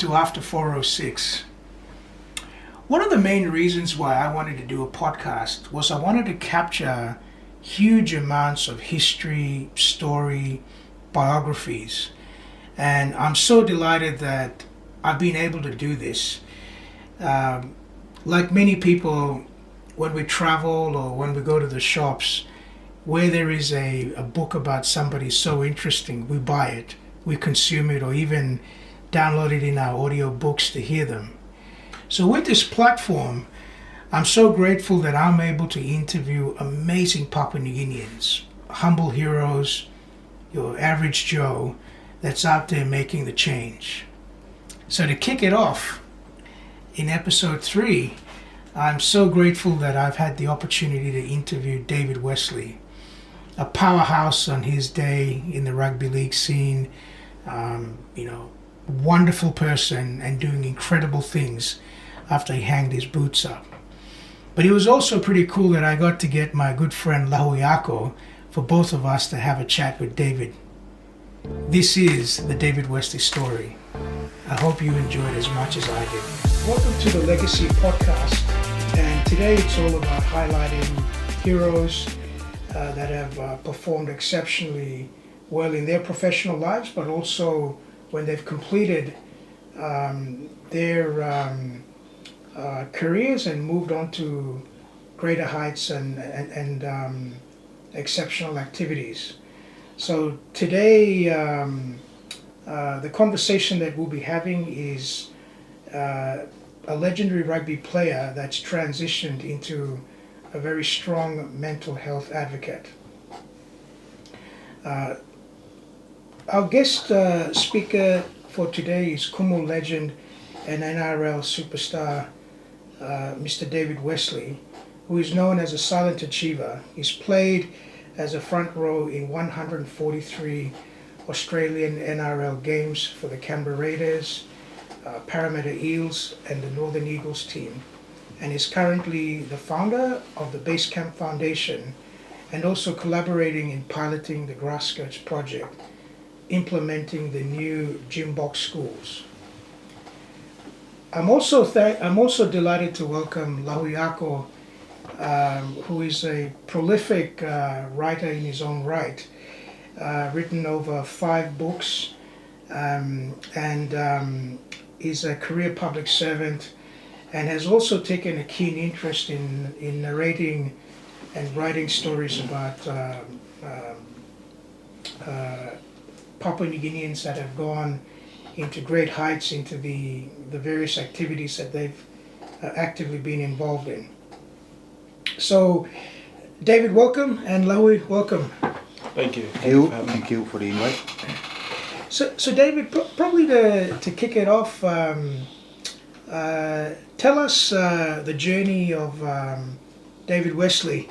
to After 406. One of the main reasons why I wanted to do a podcast was I wanted to capture huge amounts of history, story, biographies. And I'm so delighted that I've been able to do this. Like many people, when we travel or when we go to the shops, where there is a book about somebody so interesting, we buy it, we consume it, or even download it in our audio books to hear them. So with this platform, I'm so grateful that I'm able to interview amazing Papua New Guineans, humble heroes, your average Joe that's out there making the change. So to kick it off, in episode 3, I'm so grateful that I've had the opportunity to interview David Westley, a powerhouse on his day in the rugby league scene, wonderful person and doing incredible things after he hanged his boots up. But it was also pretty cool that I got to get my good friend Lahui Ako for both of us to have a chat with David. This is the David Westley story. I hope you enjoyed as much as I did. Welcome to the Legacy Podcast, and today it's all about highlighting heroes that have performed exceptionally well in their professional lives, but also when they've completed their careers and moved on to greater heights and exceptional activities. So today, the conversation that we'll be having is a legendary rugby player that's transitioned into a very strong mental health advocate. Our guest speaker for today is Kumu legend and NRL superstar Mr. David Westley, who is known as a silent achiever. He's played as a front row in 143 Australian NRL games for the Canberra Raiders, Parramatta Eels and the Northern Eagles team, and is currently the founder of the Basecamp Foundation and also collaborating in piloting the Grassskirts project, implementing the new gym box schools. I'm also delighted to welcome Lahui Ako, who is a prolific writer in his own right, written over 5 books, and is a career public servant, and has also taken a keen interest in narrating and writing stories about Papua New Guineans that have gone into great heights, into the various activities that they've actively been involved in. So, David, welcome, and Lahui, welcome. Thank you. Thank you for the invite. So David, probably to kick it off, tell us the journey of David Westley.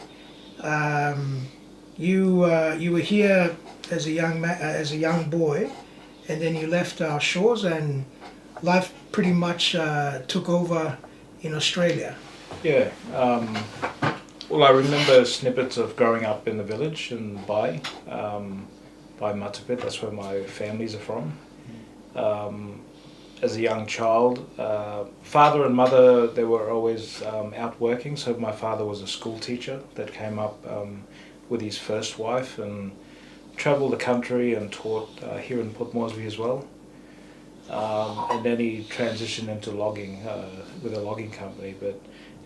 You were here as a young boy, and then you left our shores, and life pretty much took over in Australia. Yeah. Well, I remember snippets of growing up in the village in Bai Matapit. That's where my families are from. As a young child, father and mother, they were always out working. So my father was a school teacher that came up with his first wife and travelled the country and taught here in Port Moresby as well. And then he transitioned into logging with a logging company.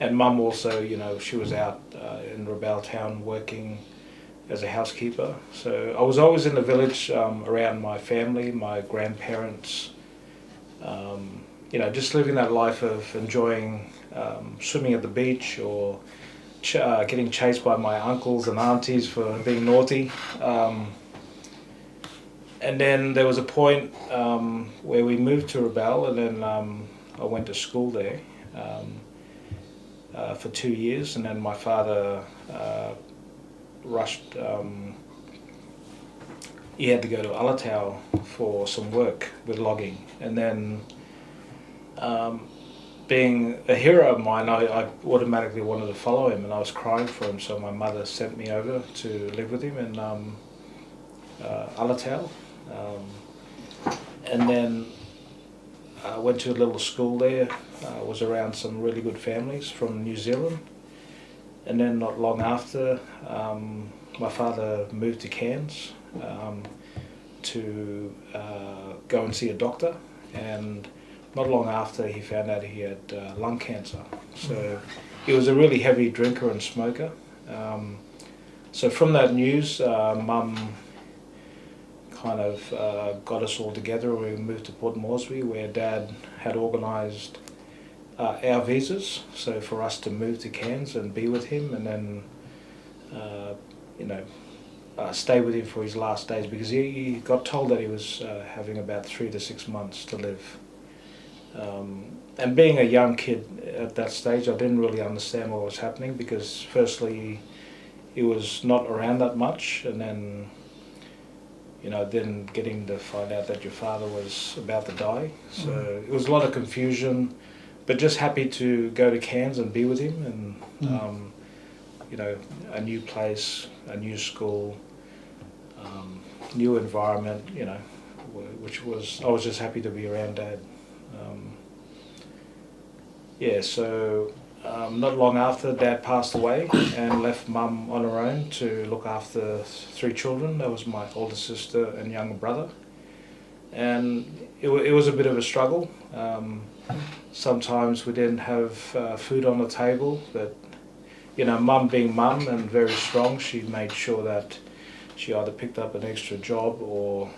And mum also, she was out in Rabaul Town working as a housekeeper. So I was always in the village around my family, my grandparents, just living that life of enjoying swimming at the beach or getting chased by my uncles and aunties for being naughty. And then there was a point where we moved to Rabaul, and then I went to school there for 2 years, and then my father rushed. He had to go to Alatau for some work with logging, and then being a hero of mine, I automatically wanted to follow him, and I was crying for him, so my mother sent me over to live with him in Alatau. And then went to a little school there, was around some really good families from New Zealand. And then not long after, my father moved to Cairns to go and see a doctor, and not long after he found out he had lung cancer. So he was a really heavy drinker and smoker. So from that news, Mum kind of got us all together. We moved to Port Moresby, where Dad had organised our visas, so for us to move to Cairns and be with him, and then stay with him for his last days, because he got told that he was having about 3 to 6 months to live. And being a young kid at that stage, I didn't really understand what was happening, because firstly he was not around that much, and then then getting to find out that your father was about to die. So it was a lot of confusion, but just happy to go to Cairns and be with him, and a new place, a new school, new environment, which was, I was just happy to be around Dad. So not long after, Dad passed away and left Mum on her own to look after 3 children. That was my older sister and younger brother. And it was a bit of a struggle. Sometimes we didn't have food on the table, but Mum being Mum and very strong, she made sure that she either picked up an extra job, or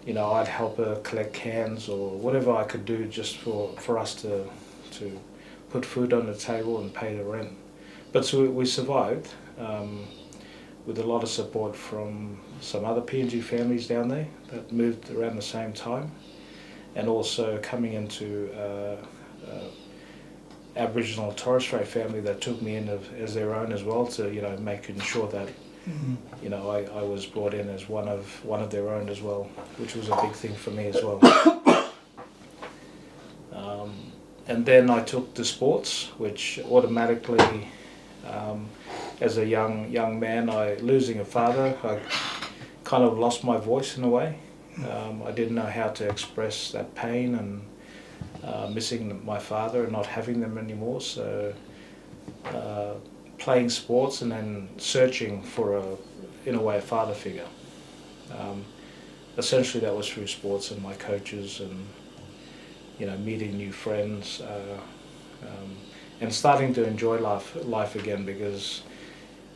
I'd help her collect cans or whatever I could do just for us to put food on the table and pay the rent. But so we survived with a lot of support from some other PNG families down there that moved around the same time, and also coming into Aboriginal and Torres Strait family that took me in as their own as well, to making sure that I was brought in as one of their own as well, which was a big thing for me as well. And then I took to sports, which automatically, as a young man, losing a father, I kind of lost my voice in a way. I didn't know how to express that pain and missing my father and not having them anymore. So playing sports and then searching for a father figure. Essentially that was through sports and my coaches, and meeting new friends, and starting to enjoy life again, because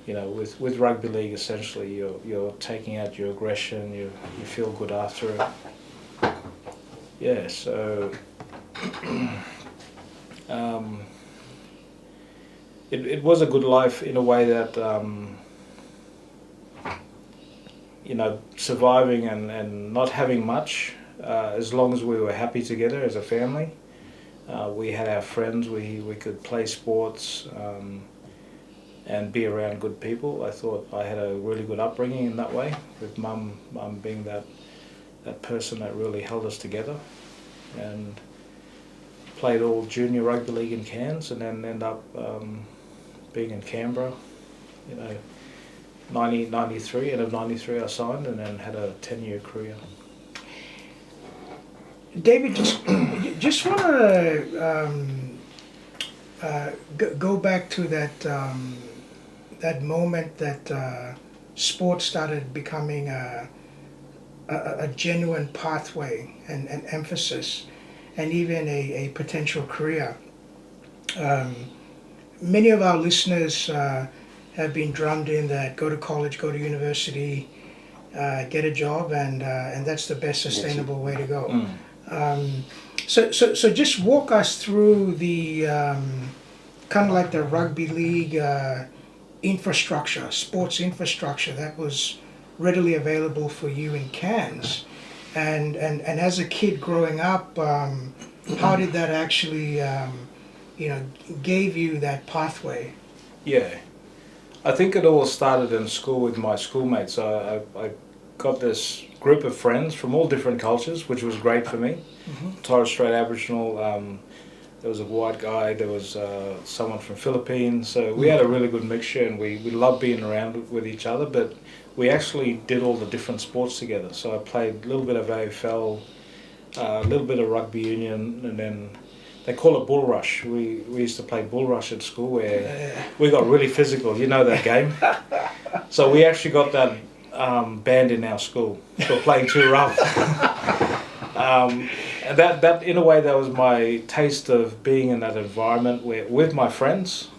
with rugby league, essentially you're taking out your aggression, you feel good after it. So it was a good life in a way that surviving and not having much, as long as we were happy together as a family. We had our friends, we could play sports and be around good people. I thought I had a really good upbringing in that way, with Mum being that person that really held us together, and played all junior rugby league in Cairns, and then ended up being in Canberra. 93, end of 93 I signed, and then had a 10-year career. David, just want to go back to that moment that sports started becoming a genuine pathway and emphasis, and even a potential career. Many of our listeners have been drummed in that go to college, go to university, get a job, and that's the best sustainable way to go. So just walk us through the kind of like the rugby league infrastructure, sports infrastructure that was readily available for you in Cairns, and as a kid growing up, how did that actually gave you that pathway? Yeah, I think it all started in school with my schoolmates. I got this group of friends from all different cultures, which was great for me. Torres Strait Aboriginal, there was a white guy, there was someone from Philippines, so we had a really good mixture, and we loved being around with each other, but we actually did all the different sports together. So I played a little bit of AFL, a little bit of rugby union, and then they call it bull rush. We used to play bull rush at school where we got really physical. You know that game. So we actually got that banned in our school for playing too rough. And that in a way that was my taste of being in that environment where with my friends,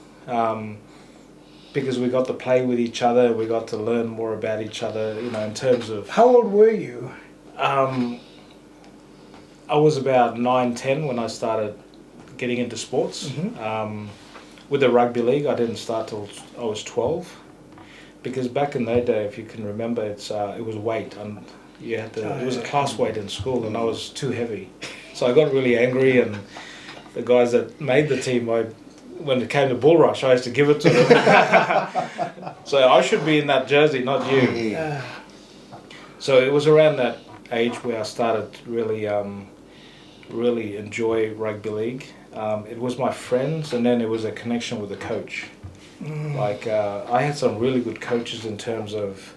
because we got to play with each other, we got to learn more about each other. You know, in terms of How old were you? I was about 9, 10 when I started getting into sports. Mm-hmm. With the rugby league, I didn't start till I was 12, because back in that day, if you can remember, it was weight, and you had to. It was a class weight in school, and I was too heavy, so I got really angry. And the guys that made the team, when it came to bull rush, I used to give it to them. So I should be in that jersey, not you. So it was around that age where I started really enjoy rugby league. It was my friends, and then it was a connection with the coach. Like I had some really good coaches in terms of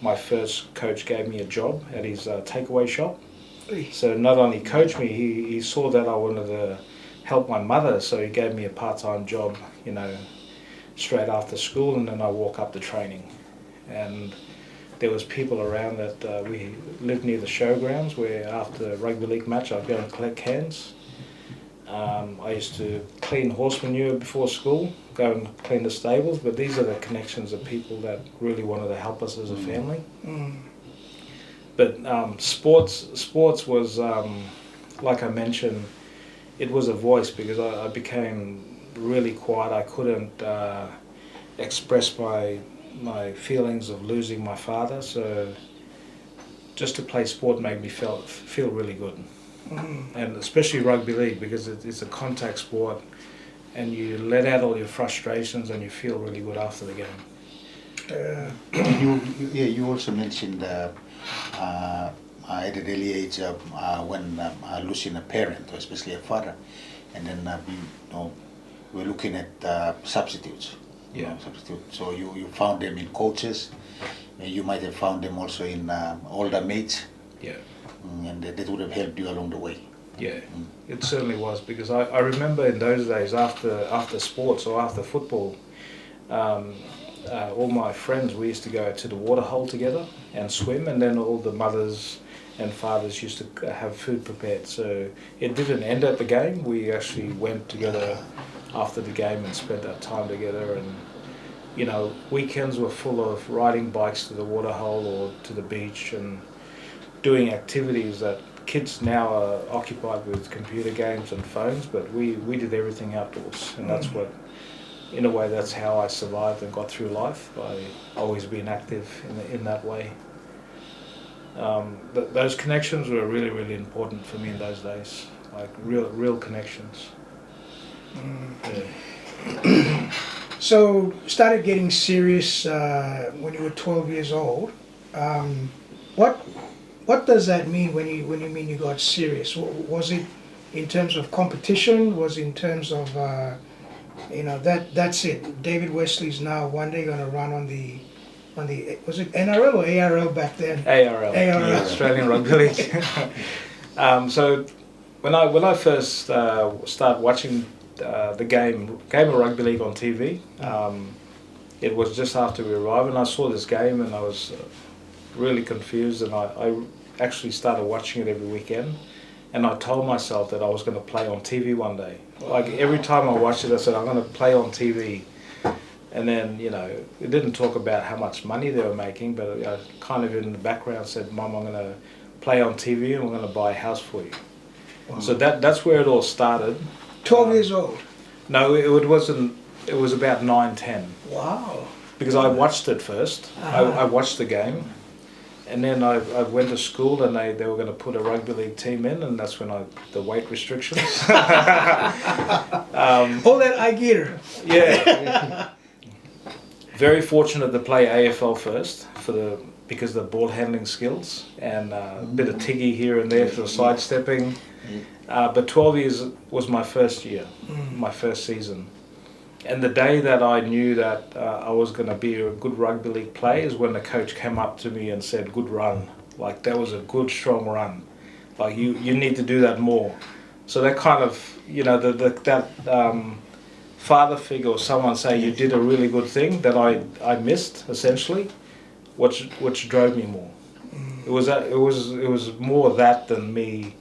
my first coach gave me a job at his takeaway shop. So not only coached me, he saw that I wanted to help my mother, so he gave me a part-time job, you know, straight after school, and then I walk up to training. And there was people around that we lived near the showgrounds where after a rugby league match I'd go and collect cans. I used to clean horse manure before school, go and clean the stables, but these are the connections of people that really wanted to help us as a family. But sports was, like I mentioned, it was a voice, because I became really quiet. I couldn't express my feelings of losing my father, so just to play sport made me feel really good. And especially rugby league, because it's a contact sport, and you let out all your frustrations and you feel really good after the game. You also mentioned at an early age when losing a parent, or especially a father, and then we're looking at substitutes. So you found them in coaches. You might have found them also in older mates. Yeah. And that would have helped you along the way. Yeah, it certainly was, because I remember in those days after sports or after football, all my friends, we used to go to the water hole together and swim, and then all the mothers and fathers used to have food prepared. So it didn't end at the game. We actually went together after the game and spent that time together. And you know, weekends were full of riding bikes to the water hole or to the beach and doing activities that kids now are occupied with computer games and phones, but we did everything outdoors, and that's what, in a way, that's how I survived and got through life, by always being active in that way. Those connections were really, really important for me in those days, like real connections. Yeah. So started getting serious when you were 12 years old. What does that mean when you mean you got serious? Was it in terms of competition? Was it in terms of that's it? David Westley's now one day going to run on the was it NRL or ARL back then? ARL. Yeah, Australian Rugby League. So when I first started watching the game of rugby league on TV, it was just after we arrived, and I saw this game, and I was really confused, and I actually started watching it every weekend, and I told myself that I was going to play on TV one day. Like every time I watched it, I said I'm going to play on TV. And then, you know, it didn't talk about how much money they were making, but I kind of in the background said, Mum, I'm going to play on TV and we're going to buy a house for you. Wow. So that's where it all started. 12 years old? No, it wasn't. It was about 9, 10. Wow. Because I watched it first. I watched the game. And then I went to school, and they were going to put a rugby league team in, and that's when the weight restrictions. All that I get her. Yeah. Very fortunate to play AFL first because of the ball handling skills and a bit of tiggy here and there for sidestepping. But 12 years was my first year, my first season. And the day that I knew that I was going to be a good rugby league player is when the coach came up to me and said, "Good run." Like, that was a good, strong run. Like you need to do that more. So that kind of, you know, that father figure or someone say you did a really good thing that I missed essentially, which drove me more. It was more that than me,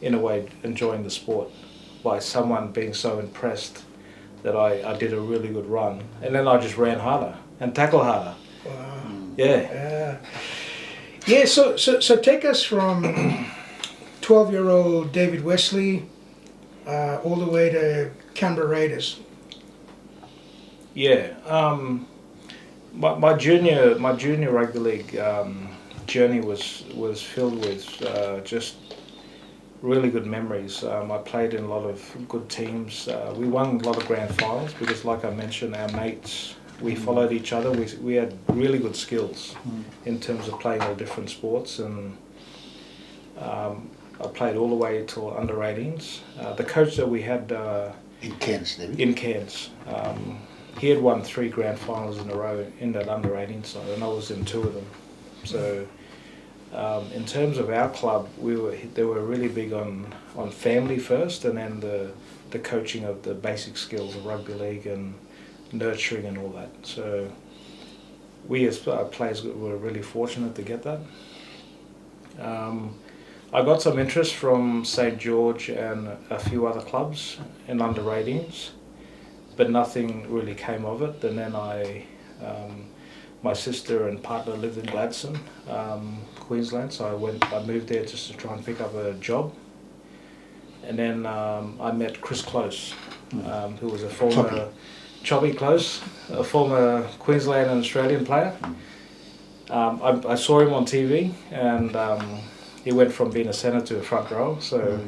in a way, enjoying the sport, by someone being so impressed that I did a really good run, and then I just ran harder and tackled harder. Wow. Yeah. Yeah. So take us from 12-year-old David Westley all the way to Canberra Raiders. Yeah. My junior rugby league journey was filled with just really good memories. I played in a lot of good teams. We won a lot of grand finals because, like I mentioned, our mates, we followed each other. We had really good skills in terms of playing all different sports, and I played all the way till under 18s. The coach that we had In Cairns, David? in Cairns, he had won 3 grand finals in a row in that under 18 side, and I was in 2 of them. So in terms of our club, they were really big on family first, and then the coaching of the basic skills of rugby league and nurturing and all that. So we as players were really fortunate to get that. I got some interest from St. George and a few other clubs in under 18s, but nothing really came of it. And then my sister and partner lived in Gladstone, Queensland, so I moved there just to try and pick up a job. And then I met Chris Close, who was a former Choppy Close, a former Queensland and Australian player. I saw him on TV, and he went from being a centre to a front row, so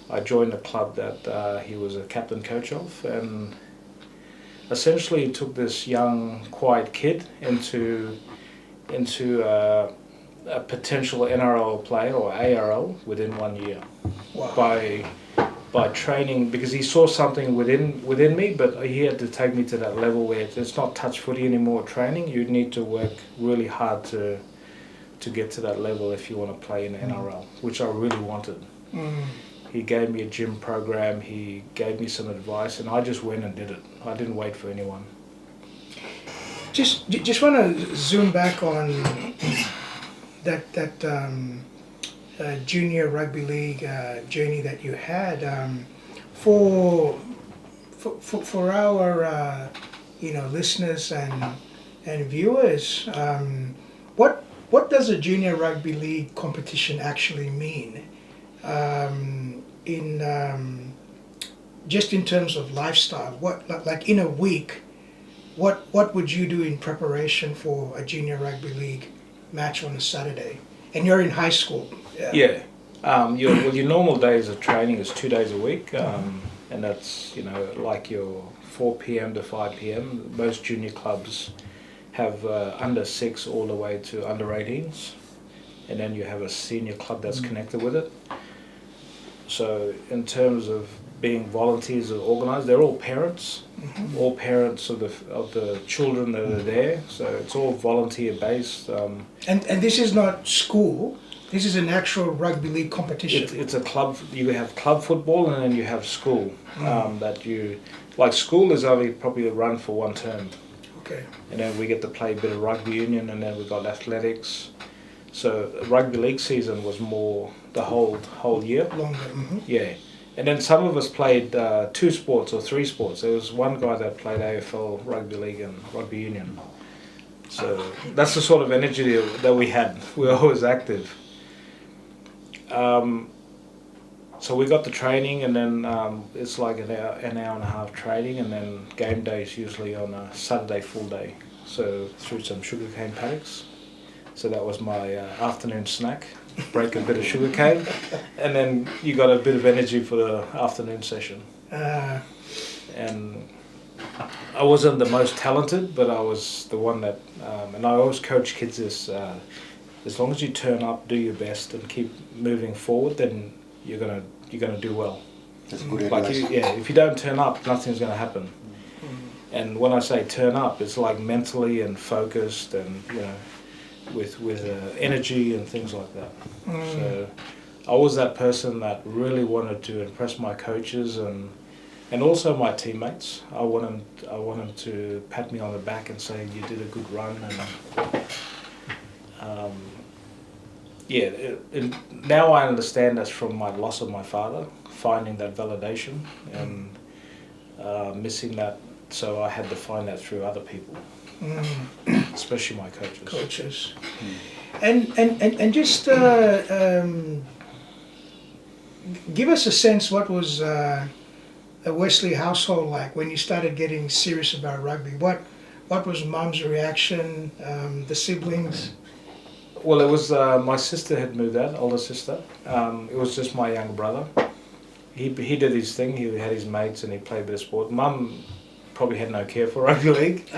I joined a club that he was a captain coach of, and essentially took this young, quiet kid into a potential NRL player or ARL within 1 year. Wow. By training, because he saw something within me, but he had to take me to that level where it's not touch footy anymore. Training, you need to work really hard to get to that level if you want to play in the NRL, which I really wanted. He gave me a gym program, he gave me some advice, and I just went and did it. I didn't wait for anyone. Just want to zoom back on that junior rugby league journey that you had. For our listeners and viewers, what does a junior rugby league competition actually mean? Just in terms of lifestyle, like in a week, what would you do in preparation for a junior rugby league match on a Saturday? And you're in high school. Yeah. Your normal days of training is 2 days a week, and that's like your 4 p.m. to 5 p.m. Most junior clubs have under 6 all the way to under 18s, and then you have a senior club that's connected with it. So in terms of being volunteers or organised, they're all parents, all parents of the children that are there. So it's all volunteer based. And this is not school. This is an actual rugby league competition. It's a club. You have club football, and then you have school. Like school is only probably run for 1 term. Okay. And then we get to play a bit of rugby union, and then we got athletics. So rugby league season was more the whole year. Longer. Yeah. And then some of us played 2 sports or 3 sports. There was one guy that played AFL, rugby league and rugby union. So that's the sort of energy that we had. We were always active. So we got the training, and then it's like an hour and a half training, and then game day is usually on a Saturday full day. So through some sugarcane paddocks. So that was my afternoon snack. Break a bit of sugarcane, and then you got a bit of energy for the afternoon session. And I wasn't the most talented, but I was the one that, and I always coach kids this, as long as you turn up, do your best, and keep moving forward, then you're gonna do well. That's good Like advice. if you don't turn up, nothing's gonna happen. And when I say turn up, it's like mentally and focused, and with energy and things like that. So I was that person that really wanted to impress my coaches and also my teammates. I want them to pat me on the back and say you did a good run, and now I understand that's from my loss of my father, finding that validation and missing that. So I had to find that through other people, especially my coaches. And just give us a sense, what was a Wesley household like when you started getting serious about rugby? What was Mom's reaction, the siblings? Well, it was my sister had moved out, older sister. It was just my young brother. He did his thing. He had his mates and he played a bit of sport. Mum probably had no care for rugby league.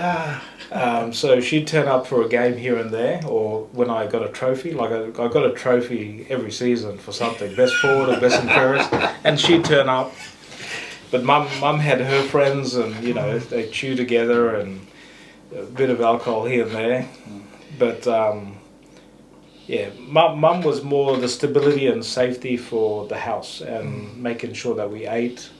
So she'd turn up for a game here and there, or when I got a trophy. Like I got a trophy every season for something, best forward or best and fairest, and she'd turn up. But mum had her friends, and they chew together and a bit of alcohol here and there. But mum was more the stability and safety for the house, and making sure that we ate,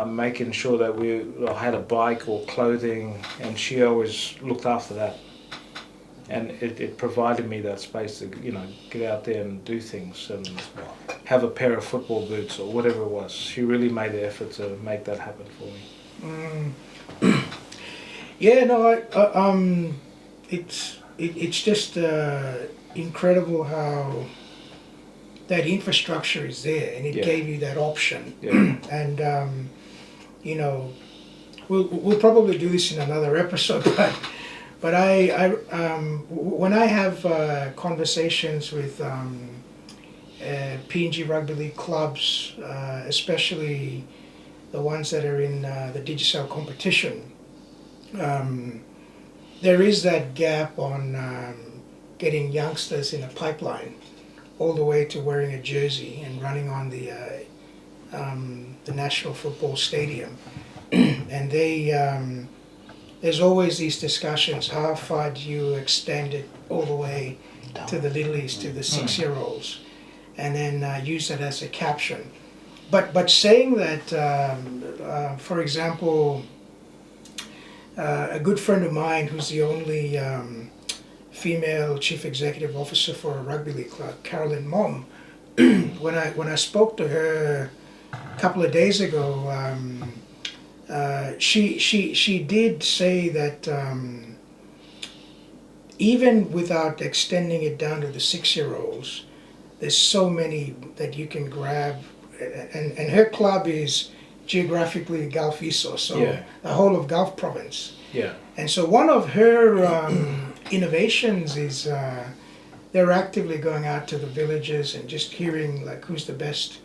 making sure that we had a bike or clothing, and she always looked after that. And it provided me that space to get out there and do things and have a pair of football boots or whatever it was. She really made the effort to make that happen for me. It's just incredible how that infrastructure is there, and it gave you that option. And we'll probably do this in another episode, but I when I have conversations with PNG Rugby League clubs, especially the ones that are in the Digicel competition, there is that gap on getting youngsters in a pipeline all the way to wearing a jersey and running on the National Football Stadium. And there's always these discussions, how far do you extend it all the way to the Little East, to the 6-year-olds, and then use that as a caption. But saying that, for example, a good friend of mine who's the only female chief executive officer for a rugby league club, Carolyn Mom, when I spoke to her a couple of days ago, she did say that even without extending it down to the 6-year-olds, there's so many that you can grab, and her club is geographically Gulf Iso, so the whole of Gulf province. And so one of her innovations is they're actively going out to the villages and just hearing like who's the best,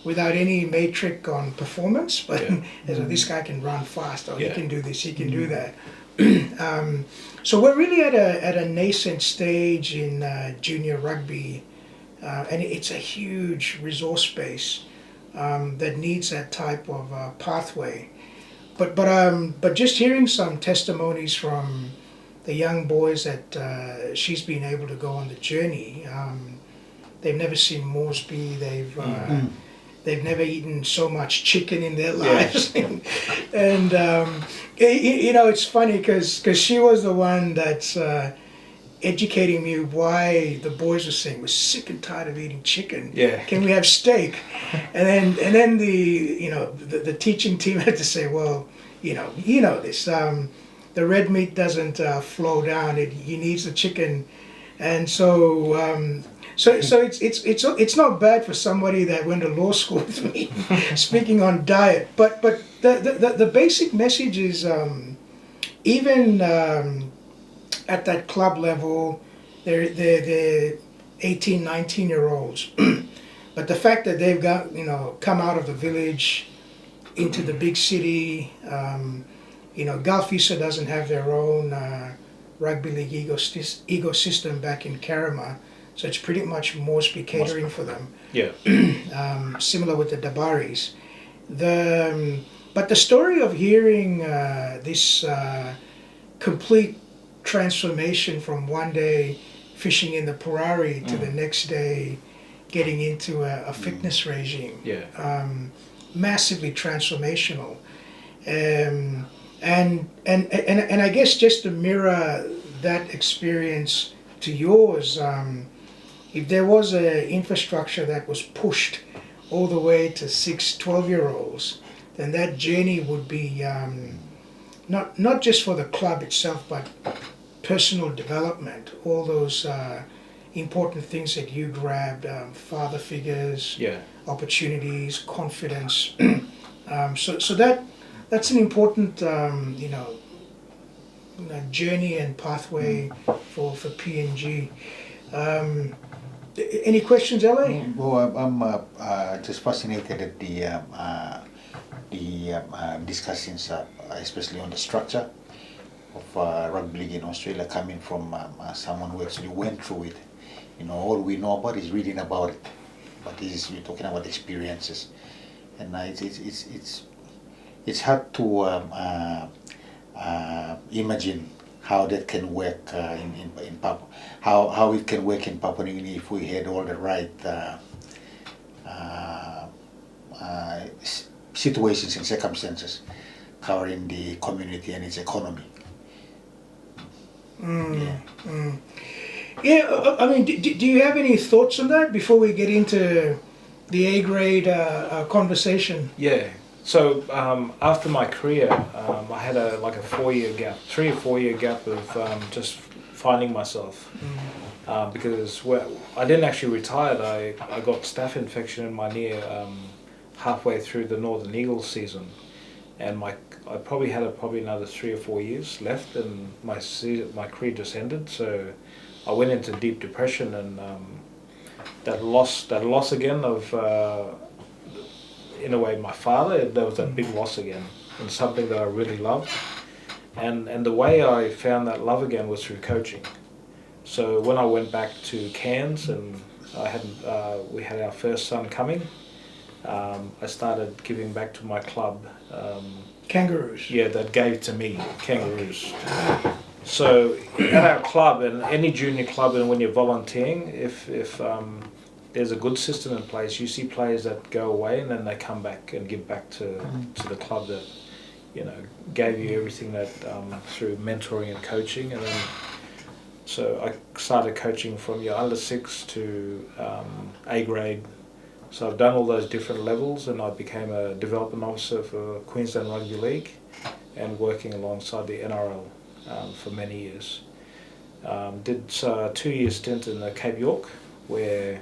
without any matrix on performance, but this guy can run fast, or he can do this, he can do that. So we're really at a nascent stage in junior rugby, and it's a huge resource base that needs that type of pathway. But just hearing some testimonies from the young boys that she's been able to go on the journey. They've never seen Moresby. They've never eaten so much chicken in their lives. And it's funny because she was the one that's educating me why the boys were saying we're sick and tired of eating chicken. Can we have steak? And then the teaching team had to say, well, you know this. The red meat doesn't flow down. He needs the chicken, and so it's not bad for somebody that went to law school with me, speaking on diet. But the basic message is even at that club level, they're 18, 19-year-olds. But the fact that they've got come out of the village into the big city. Gulf Iso doesn't have their own rugby league ecosystem back in Karama, so it's pretty much Moresby catering for them. Similar with the Dabaris. But the story of hearing this complete transformation from one day fishing in the Purari to the next day getting into a fitness regime. Yeah. Massively transformational. And I guess just to mirror that experience to yours, if there was an infrastructure that was pushed all the way to 12-year-olds, then that journey would be not just for the club itself, but personal development, all those important things that you grabbed, father figures, opportunities, confidence. So that's an important journey and pathway for PNG. Any questions, LA? Well, I'm just fascinated at the discussions, especially on the structure of rugby league in Australia, coming from someone who actually went through it. All we know about is reading about it, but we're talking about experiences, and it's hard to imagine how that can work in Papua, how it can work in Papua New Guinea if we had all the right situations and circumstances covering the community and its economy. Yeah, I mean, do you have any thoughts on that before we get into the A-grade conversation? Yeah. So after my career, I had a 4-year gap, 3 or 4 year gap of just finding myself. Because I didn't actually retire. I got staph infection in my knee halfway through the Northern Eagles season, and I probably had another 3 or 4 years left, and my career just ended. So I went into deep depression, and that loss again of in a way my father, there was that big loss again, and something that I really loved, and the way I found that love again was through coaching. So when I went back to Cairns and we had our first son coming, I started giving back to my club. Kangaroos. Yeah, that gave to me, Kangaroos. So at our club and any junior club, and when you're volunteering, if there's a good system in place, you see players that go away and then they come back and give back to the club that gave you everything that through mentoring and coaching. And then so I started coaching from your under 6 to A grade. So I've done all those different levels, and I became a development officer for Queensland Rugby League and working alongside the NRL for many years. Did a 2-year stint in Cape York, where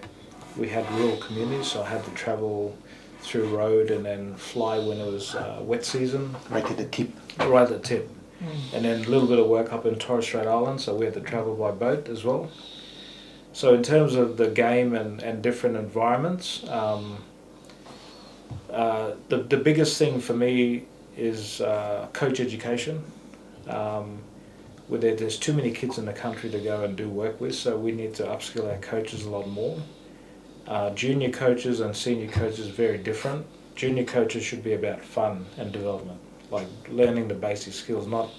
we had rural communities, so I had to travel through road and then fly when it was wet season. Right at the tip. Right at the tip. And then a little bit of work up in Torres Strait Island, so we had to travel by boat as well. So in terms of the game and different environments, the biggest thing for me is coach education. There's too many kids in the country to go and do work with, so we need to upskill our coaches a lot more. Junior coaches and senior coaches are very different. Junior coaches should be about fun and development, like learning the basic skills, not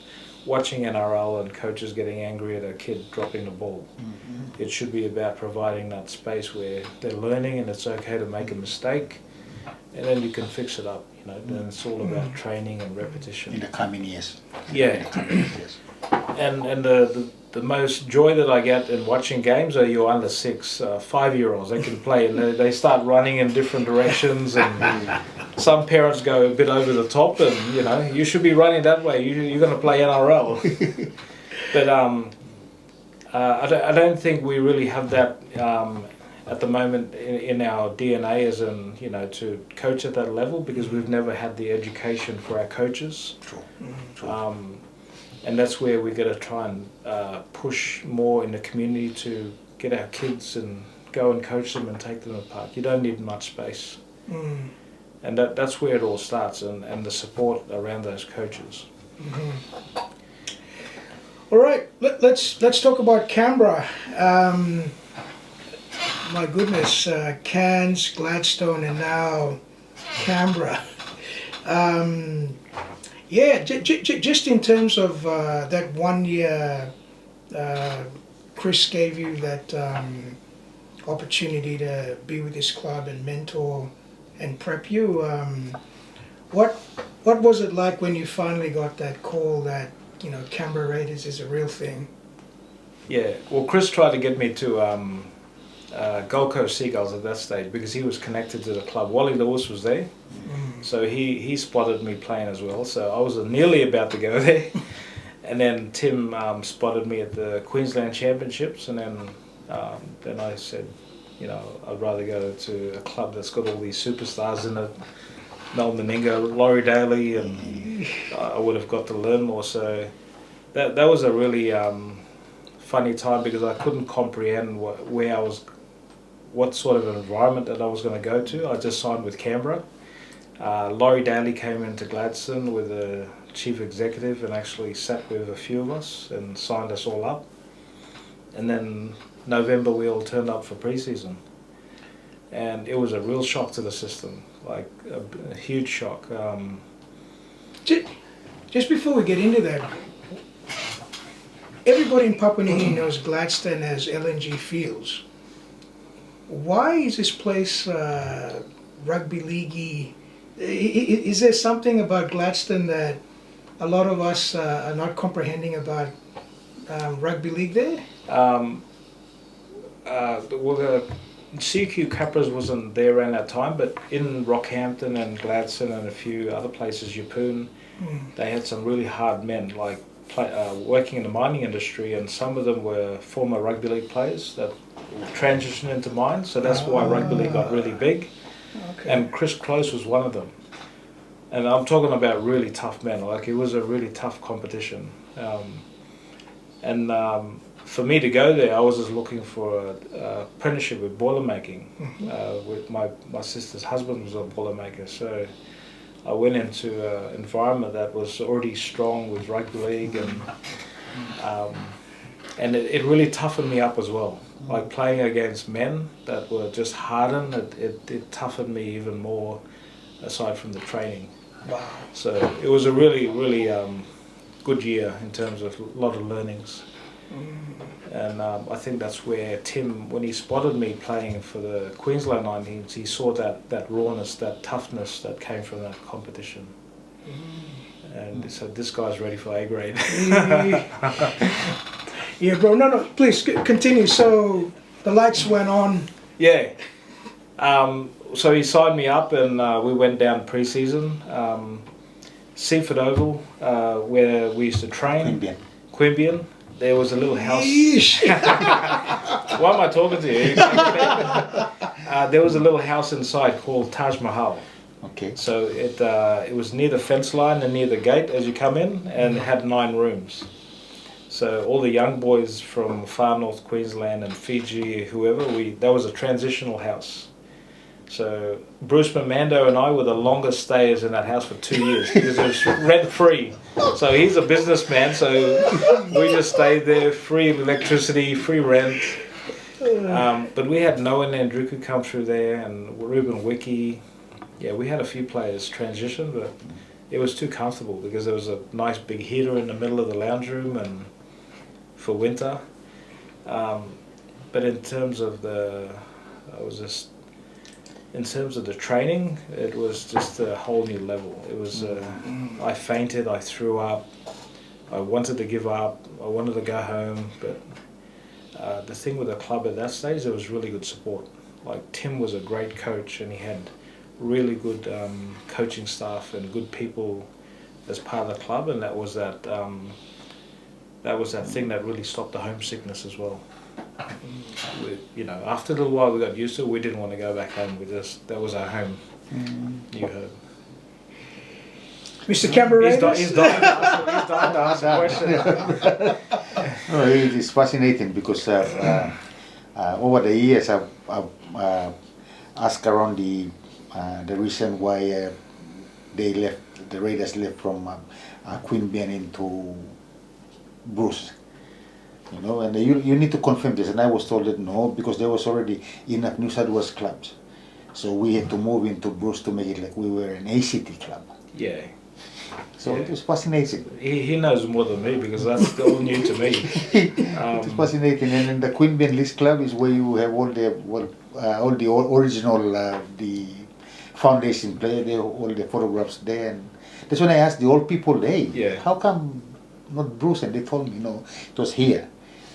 watching NRL and coaches getting angry at a kid dropping the ball. Mm-hmm. It should be about providing that space where they're learning and it's okay to make a mistake, and then you can fix it up. Then it's all about training and repetition. In the coming years. Yeah. And the most joy that I get in watching games are your under 6, 5-year-olds. They can play and they start running in different directions, and some parents go a bit over the top, and you should be running that way. You're going to play NRL. But I don't think we really have that at the moment in our DNA, as in to coach at that level, because we've never had the education for our coaches. True. And that's where we're going to try and push more in the community to get our kids and go and coach them and take them apart. You don't need much space. And that's where it all starts, and the support around those coaches. Mm-hmm. All right, let's talk about Canberra. My goodness, Cairns, Gladstone, and now Canberra. Yeah, just in terms of that 1 year, Chris gave you that opportunity to be with this club and mentor and prep you. What was it like when you finally got that call that, you know, Canberra Raiders is a real thing? Yeah, well, Chris tried to get me to Gold Coast Seagulls at that stage because he was connected to the club. Wally Lewis was there, so he spotted me playing as well. So I was nearly about to go there, and then Tim spotted me at the Queensland Championships, and then I said, you know, I'd rather go to a club that's got all these superstars in it. Mel Meninga, Laurie Daly, and I would have got to learn more. So that was a really funny time because I couldn't comprehend where I was, what sort of environment that I was going to go to. I just signed with Canberra. Laurie Daly came into Gladstone with a chief executive and actually sat with a few of us and signed us all up. And then November we all turned up for pre-season. And it was a real shock to the system, like a huge shock. Just before we get into that, everybody in Papua New Guinea knows Gladstone as LNG Fields. Why is this place rugby league-y? Is there something about Gladstone that a lot of us are not comprehending about rugby league there? Well, CQ Capras wasn't there around that time, but in Rockhampton and Gladstone and a few other places, Yeppoon, they had some really hard men, like working in the mining industry, and some of them were former rugby league players that transitioned into mines, so that's why rugby league got really big. Okay. And Chris Close was one of them. And I'm talking about really tough men, like it was a really tough competition. For me to go there, I was just looking for an apprenticeship with boilermaking. With my sister's husband was a boilermaker, so I went into an environment that was already strong with rugby league, and it really toughened me up as well. Like playing against men that were just hardened, it toughened me even more, aside from the training. Wow! So it was a really, really good year in terms of a lot of learnings. And I think that's where Tim, when he spotted me playing for the Queensland 19s, he saw that rawness, that toughness that came from that competition. And he said, this guy's ready for A grade. Yeah, bro. No, please continue. So the lights went on. Yeah. So he signed me up, and we went down pre-season. Seaford Oval, where we used to train. Queanbeyan. There was a little house. Why am I talking to you? There was a little house inside called Taj Mahal. Okay. So it was near the fence line and near the gate as you come in, and it had 9 rooms. So all the young boys from far north Queensland and Fiji, whoever, that was a transitional house. So Bruce Mamando and I were the longest stayers in that house for 2 years because it was rent free. So he's a businessman, so we just stayed there, free electricity, free rent. But we had Noah Nandruku come through there, and Ruben Wiki. Yeah, we had a few players transition, but it was too comfortable because there was a nice big heater in the middle of the lounge room and for winter. But in terms of in terms of the training, it was just a whole new level. It was, I fainted, I threw up, I wanted to give up, I wanted to go home, but the thing with the club at that stage, there was really good support. Like Tim was a great coach, and he had really good coaching staff and good people as part of the club, and that was that thing that really stopped the homesickness as well. After a little while we got used to it, we didn't want to go back home. That was our home. New home. Mr. Canberra Raiders? He's dying to ask a question. No, it is fascinating because over the years I've asked around the reason why the Raiders left from Queanbeyan into Bruce. And you need to confirm this, and I was told that no, because there was already enough New South Wales clubs, so we had to move into Bruce to make it like we were an ACT club. Yeah. So Yeah. it was fascinating. He knows more than me because that's all new to me. It was fascinating, and then the Queen Ben List Club is where you have all the original the foundation player, all the photographs there, and that's when I asked the old people, hey, Yeah. how come not Bruce? And they told me, no, it was here.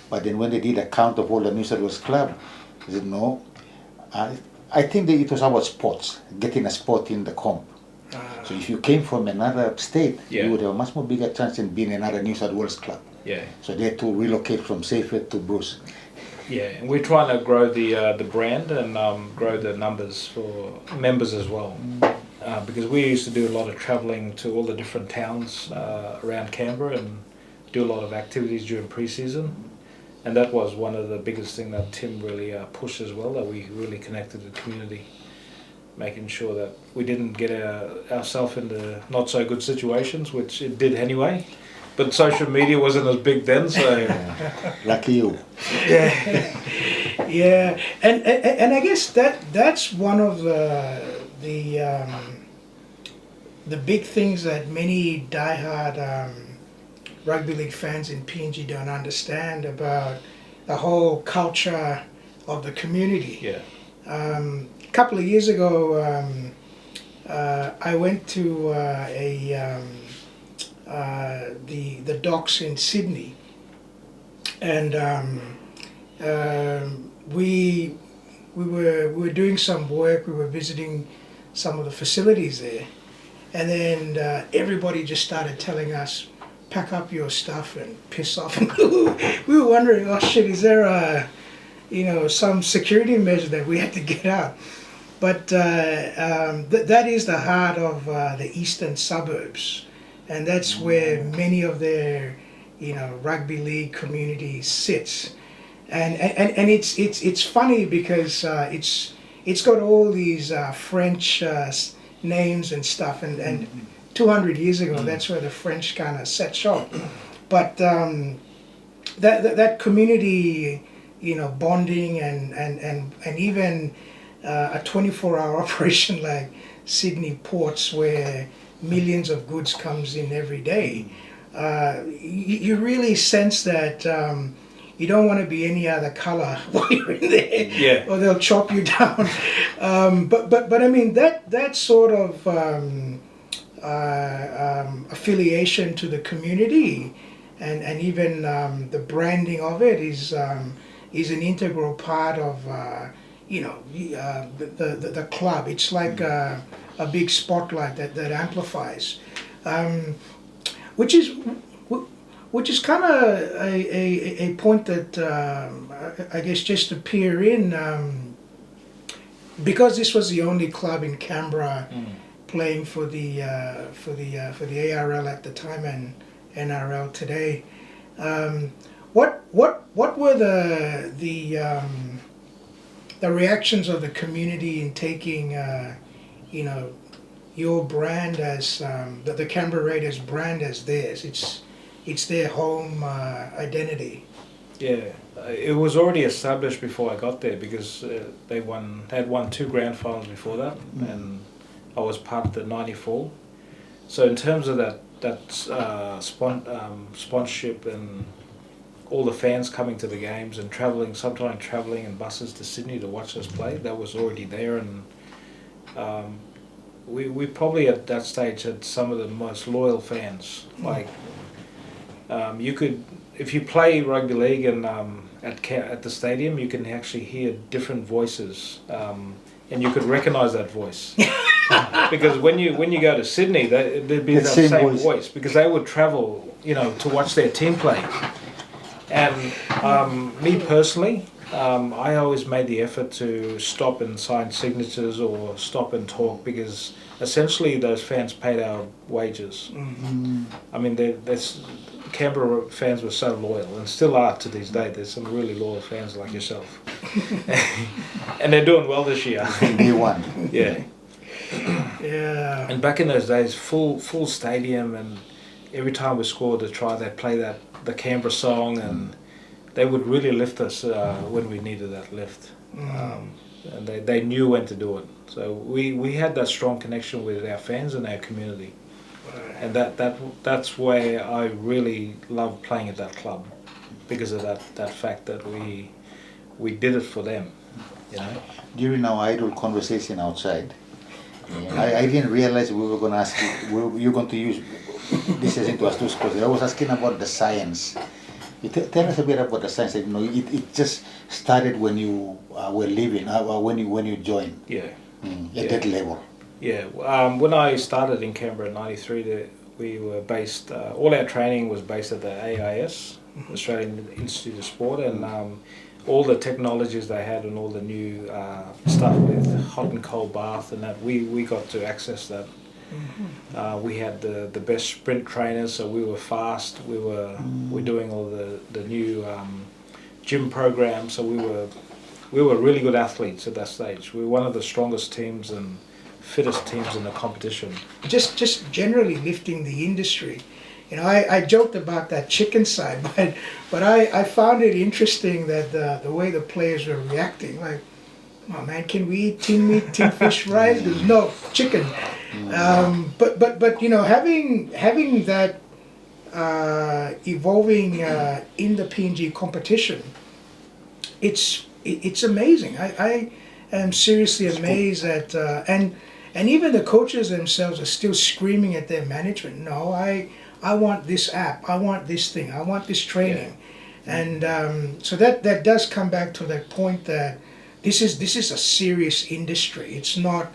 But then when they did a count of all the New South Wales club, they said no. I think that it was about sports, getting a spot in the comp. So if you came from another state, Yeah. you would have a much more bigger chance in being another New South Wales club. Yeah. So they had to relocate from Seyfert to Bruce. Yeah, and we're trying to grow the brand and grow the numbers for members as well. Because we used to do a lot of travelling to all the different towns around Canberra and do a lot of activities during pre-season. And that was one of the biggest things that Tim really pushed as well, that we really connected the community, making sure that we didn't get ourselves into not so good situations, which it did anyway. But social media wasn't as big then, so... Lucky you. Yeah, yeah, and I guess that's one of the big things that many diehard rugby league fans in PNG don't understand about the whole culture of the community. Yeah. A couple of years ago, I went to the docks in Sydney, and we were doing some work. We were visiting some of the facilities there, and then everybody just started telling us, pack up your stuff and piss off. And we were wondering, oh shit, is there some security measure that we had to get out? But that is the heart of the eastern suburbs, and that's where many of their rugby league communities sits. And it's funny because it's got all these French names and stuff, and 200 years ago, that's where the French kind of set shop. But that community, bonding and even a 24-hour operation like Sydney ports, where millions of goods comes in every day, you really sense that you don't want to be any other color while you're in there, Yeah. or they'll chop you down. But I mean that sort of affiliation to the community, and even the branding of it is an integral part of the club. It's like a big spotlight that amplifies, which is kind of a point that I guess just to peer in, because this was the only club in Canberra playing for the ARL at the time and NRL today. What were the reactions of the community in taking your brand as the Canberra Raiders brand as theirs? It's their home identity. Yeah, it was already established before I got there because they had won 2 grand finals before that, and I was part of the '94. So in terms of that sponsorship and all the fans coming to the games and sometimes travelling in buses to Sydney to watch us play, that was already there, and we probably at that stage had some of the most loyal fans. Like you could, if you play rugby league and at the stadium, you can actually hear different voices, and you could recognise that voice. Because when you go to Sydney, there'd be that same voice because they would travel, to watch their team play. And me personally, I always made the effort to stop and sign signatures or stop and talk, because essentially those fans paid our wages. Mm-hmm. I mean, Canberra fans were so loyal, and still are to this day. There's some really loyal fans like yourself. And they're doing well this year. Day one. Yeah. Yeah. And back in those days, full stadium, and every time we scored a try, they'd play the Canberra song, and they would really lift us when we needed that lift. And they knew when to do it. So we had that strong connection with our fans and our community. and that's where I really love playing at that club, because of that fact that we did it for them, you know. During our idle conversation outside, I didn't realize we were going to ask you, you're going to use this as into us two questions. I was asking about the science. Tell us a bit about the science. You know, it just started when you were leaving, when you joined. Yeah. At that level. Yeah. When I started in Canberra in '93, we were based. All our training was based at the AIS, Australian Institute of Sport, and all the technologies they had and all the new stuff with hot and cold bath and that, we got to access that. We had the best sprint trainers, so we were fast. We're doing all the new gym programs, so we were really good athletes at that stage. We were one of the strongest teams and fittest teams in the competition. Just generally lifting the industry. You know, I joked about that chicken side, but I found it interesting that the way the players were reacting. Like, oh man, can we eat tin meat, tin fish, rice? No, chicken. But you know, having that evolving in the PNG competition, it's amazing. I am seriously amazed at and even the coaches themselves are still screaming at their management. No, I want this app. I want this thing. I want this training. Yeah. And so that does come back to that point that this is a serious industry. It's not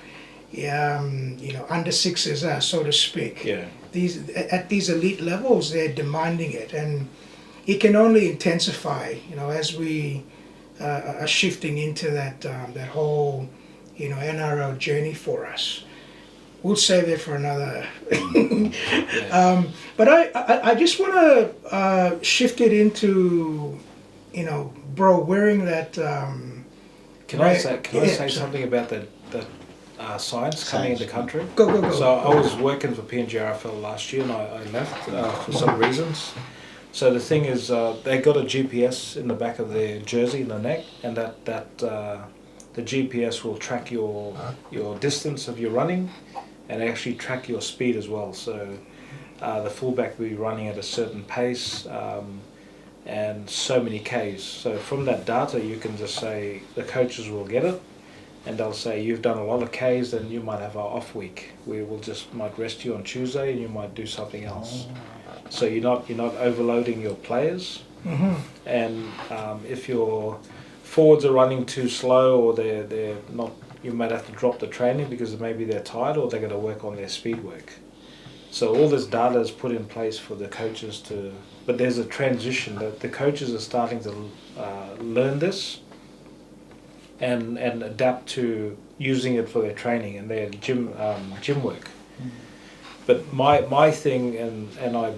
you know, under sixes, so to speak. Yeah. At these elite levels, they're demanding it, and it can only intensify. You know, as we are shifting into that whole, you know, NRL journey for us. We'll save it for another. But I just want to shift it into, you know, bro, wearing that. Can I say something about the science coming in the country? Go. So I was working for PNG RFL last year, and I left for some reasons. So the thing is, they got a GPS in the back of their jersey in the neck, and that the GPS will track your distance of your running, and actually track your speed as well. So the fullback will be running at a certain pace, and so many Ks. So from that data, you can just say, the coaches will get it, and they'll say, you've done a lot of Ks, and you might have an off week. We will might rest you on Tuesday, and you might do something else. So you're not overloading your players. Mm-hmm. And if your forwards are running too slow, or they're not, you might have to drop the training because maybe they're tired, or they're going to work on their speed work. So all this data is put in place for the coaches to, but there's a transition that the coaches are starting to learn this and adapt to using it for their training and their gym work. But my thing, and I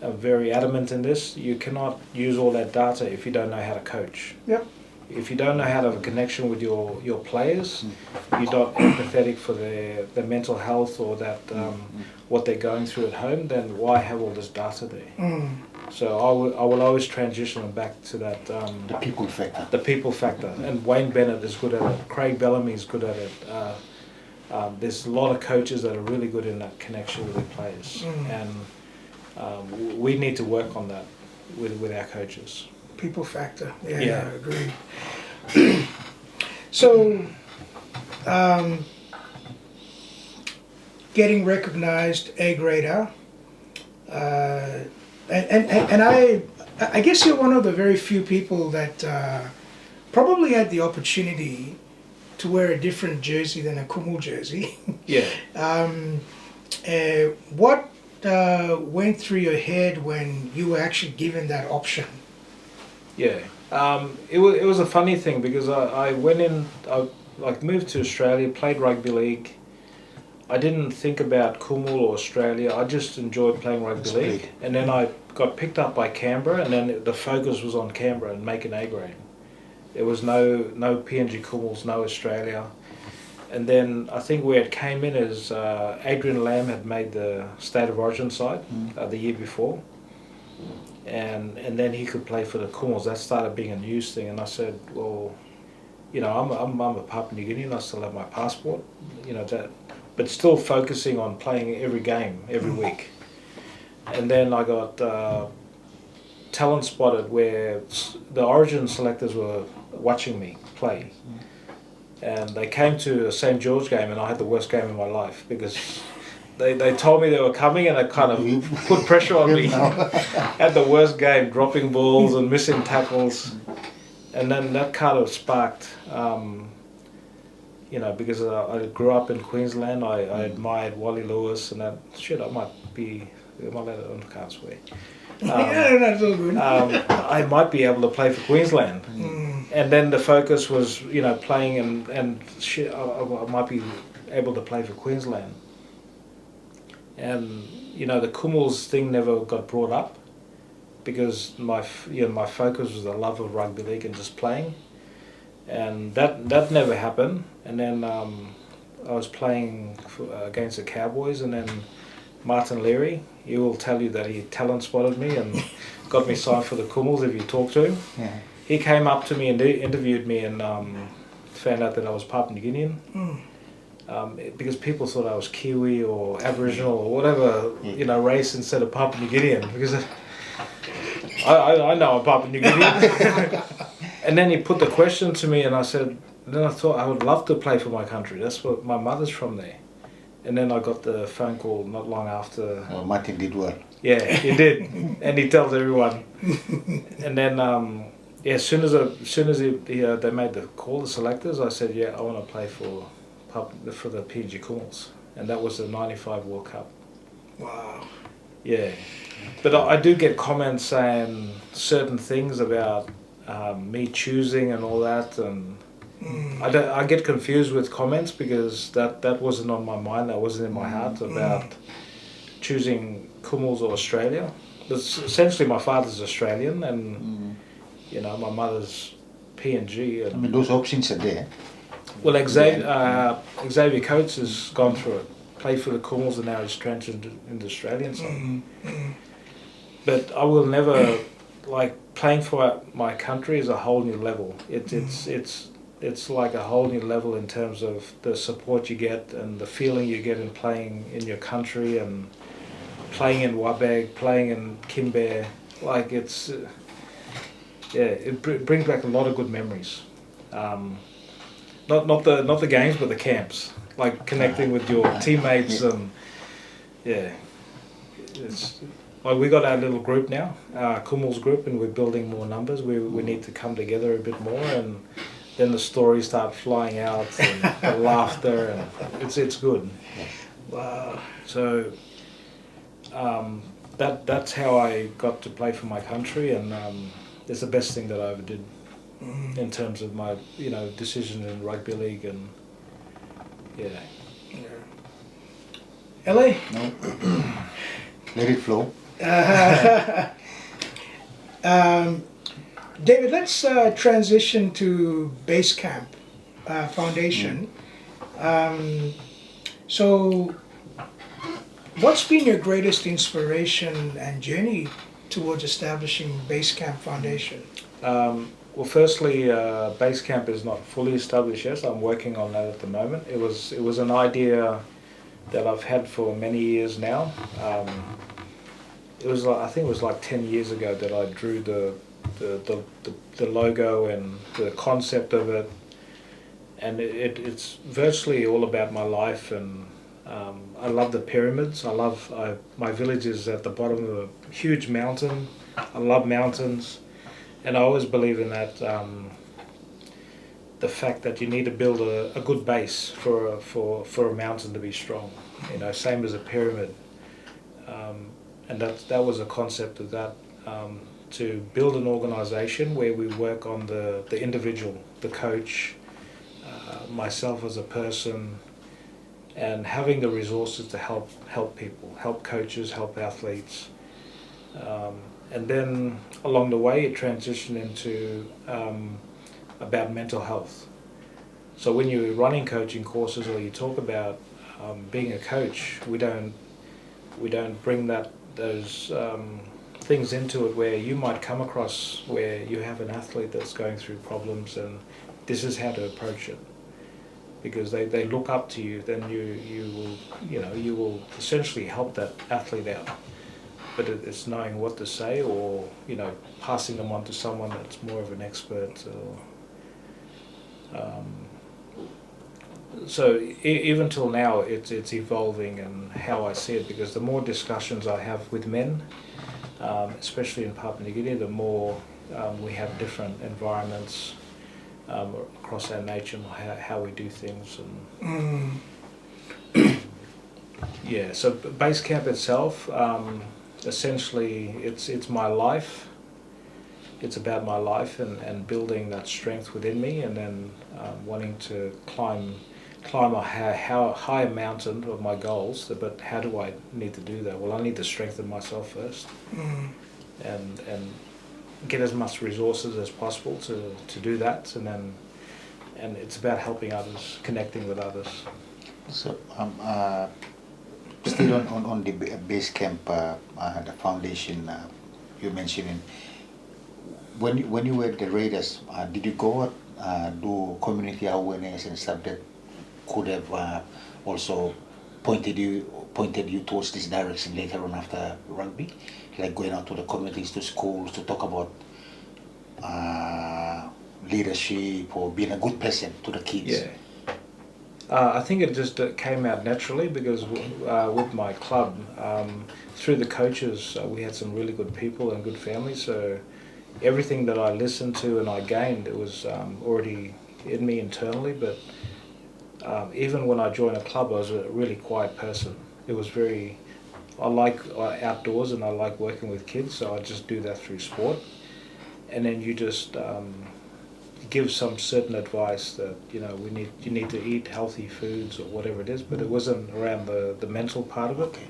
am very adamant in this, you cannot use all that data if you don't know how to coach. Yep. If you don't know how to have a connection with your players, you're not empathetic for their mental health or that what they're going through at home, then why have all this data there? So I will always transition them back to that. The people factor. The people factor. And Wayne Bennett is good at it. Craig Bellamy is good at it. There's a lot of coaches that are really good in that connection with their players. And we need to work on that with our coaches. People factor. Yeah. I agree. So, getting recognized A grader, and I guess you're one of the very few people that probably had the opportunity to wear a different jersey than a Kumu jersey. Yeah. What went through your head when you were actually given that option? Yeah, it was a funny thing because I went in, I moved to Australia, played rugby league. I didn't think about Kumul or Australia. I just enjoyed playing rugby league. And then I got picked up by Canberra, and then the focus was on Canberra and making A grade. There was no PNG Kumuls, no Australia. And then I think where it came in is Adrian Lamb had made the State of Origin side the year before. And then he could play for the Kumuls. That started being a news thing, and I said, well, you know, I'm a Papua New Guinean. I still have my passport. You know, that but still focusing on playing every game every week. And then I got talent spotted where the Origin selectors were watching me play. And they came to a St. George game and I had the worst game of my life because they told me they were coming and they kind of put pressure on me. Had the worst game, dropping balls and missing tackles. And then that kind of sparked, you know, because I grew up in Queensland, I admired Wally Lewis and that shit. I might let it on, can't swear. Yeah, that's all good. I might be able to play for Queensland. And then the focus was, you know, playing and shit, I might be able to play for Queensland. And, you know, the Kumals thing never got brought up because my focus was the love of rugby league and just playing. And that never happened. And then I was playing against the Cowboys, and then Martin Leary, he will tell you that he talent spotted me and got me signed for the Kumals if you talk to him. Yeah. He came up to me and interviewed me and found out that I was Papua New Guinean. Because people thought I was Kiwi or Aboriginal or whatever, you know, race instead of Papua New Guinean. Because I know I'm Papua New Guinean. And then he put the question to me and I said, then I thought I would love to play for my country. That's what my mother's from there. And then I got the phone call not long after. Martin did well. Yeah, he did. And he tells everyone. And then as soon as they made the call, the selectors, I said, yeah, I want to play for the PNG Kumals. And that was the 95 World Cup. Wow. Yeah. But I do get comments saying certain things about me choosing and all that. And I get confused with comments because that wasn't on my mind, that wasn't in my heart about choosing Kumals or Australia. But essentially my father's Australian and you know, my mother's PNG. And I mean, those options are there. well, Xavier Coates has gone through it, played for the Kumals and now he's transitioned into Australian side. But I will never, like, playing for my country is a whole new level. It's like a whole new level in terms of the support you get and the feeling you get in playing in your country and playing in Wabeg, playing in Kimbe. Like it's, it brings back a lot of good memories. Not the games, but the camps. Like connecting with your teammates and it's. Like we got our little group now, Kumals group, and we're building more numbers. We need to come together a bit more, and then the stories start flying out, and the laughter, and it's good. Wow. So that's how I got to play for my country, and it's the best thing that I ever did in terms of my decision in rugby league and LA. No. Let it flow. David, let's transition to Basecamp Foundation. So, what's been your greatest inspiration and journey towards establishing Basecamp Foundation? Well, firstly, Basecamp is not fully established yet. So I'm working on that at the moment. It was an idea that I've had for many years now. I think it was like 10 years ago that I drew the logo and the concept of it, and it's virtually all about my life. And I love the pyramids. My village is at the bottom of a huge mountain. I love mountains, and I always believe in that. The fact that you need to build a good base for a mountain to be strong. Same as a pyramid. And that was a concept of that, to build an organisation where we work on the individual, the coach, myself as a person, and having the resources to help people, help coaches, help athletes. And then along the way it transitioned into about mental health. So when you're running coaching courses or you talk about being a coach, we don't bring those things into it where you might come across where you have an athlete that's going through problems and this is how to approach it. because they look up to you, then you will essentially help that athlete out. But it's knowing what to say, or passing them on to someone that's more of an expert. So even till now, it's evolving and how I see it, because the more discussions I have with men, especially in Papua New Guinea, the more we have different environments across our nation, how we do things, and yeah. So Basecamp itself, essentially, it's my life. It's about my life and building that strength within me, and then wanting to climb a high mountain of my goals. But how do I need to do that? Well, I need to strengthen myself first, and get as much resources as possible to do that, and it's about helping others, connecting with others. So still on the Basecamp, the foundation you mentioned. When you were at the Raiders, did you go do community awareness and stuff that could have also pointed you towards this direction later on after rugby, like going out to the communities, to schools, to talk about leadership or being a good person to the kids? Yeah. I think it just came out naturally, because with my club, through the coaches, we had some really good people and good families. So everything that I listened to and I gained, it was already in me internally. But even when I joined a club, I was a really quiet person. It was I like outdoors and I like working with kids, so I just do that through sport. And then you just give some certain advice that you need to eat healthy foods or whatever it is, but it wasn't around the mental part of it. Okay.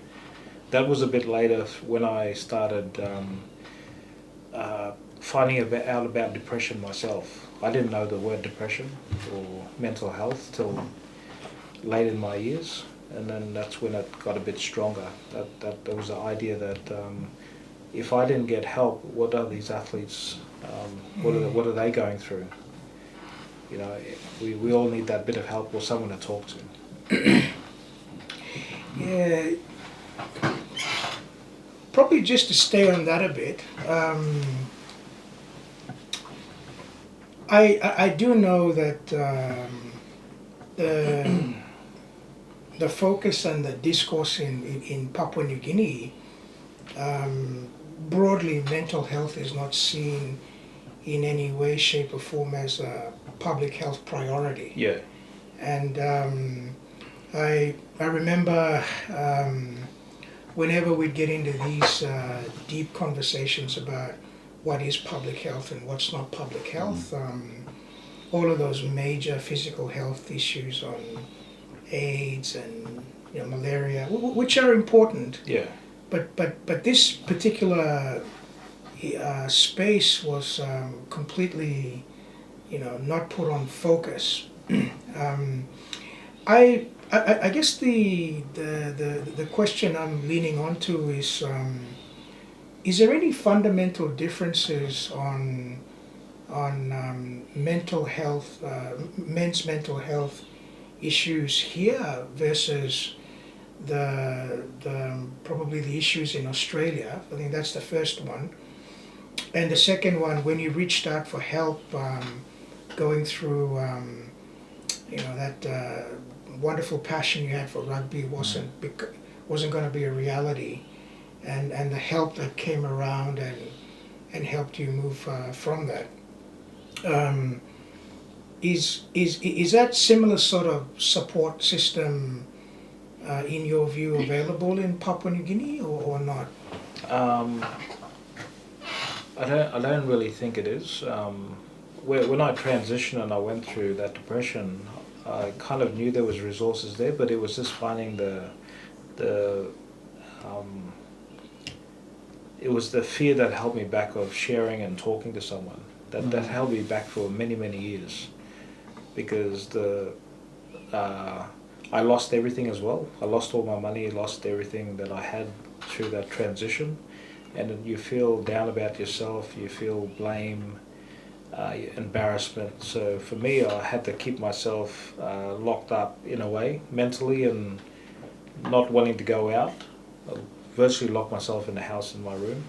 That was a bit later when I started finding out about depression myself. I didn't know the word depression or mental health till late in my years, and then that's when it got a bit stronger. That there was the idea that if I didn't get help, what are these athletes? What are they going through? We all need that bit of help or someone to talk to. Yeah, probably just to stay on that a bit. I do know that the focus and the discourse in Papua New Guinea, broadly, mental health is not seen in any way, shape or form as a public health priority. Yeah. And I remember whenever we'd get into these deep conversations about what is public health and what's not public health, all of those major physical health issues on AIDS and malaria, which are important. Yeah. But this particular space was completely, not put on focus. I guess the question I'm leaning onto is there any fundamental differences on mental health, men's mental health issues here versus the probably the issues in Australia? I think that's the first one. And the second one, when you reached out for help, going through that wonderful passion you had for rugby wasn't going to be a reality, and the help that came around and helped you move from that. Is that similar sort of support system in your view available in Papua New Guinea or not? I don't really think it is. When I transitioned and I went through that depression, I kind of knew there was resources there, but it was just finding it was the fear that held me back of sharing and talking to someone. That held me back for many, many years, because I lost everything as well. I lost all my money, lost everything that I had through that transition, and you feel down about yourself, you feel blame, embarrassment. So for me, I had to keep myself locked up in a way, mentally, and not wanting to go out. I virtually locked myself in the house in my room.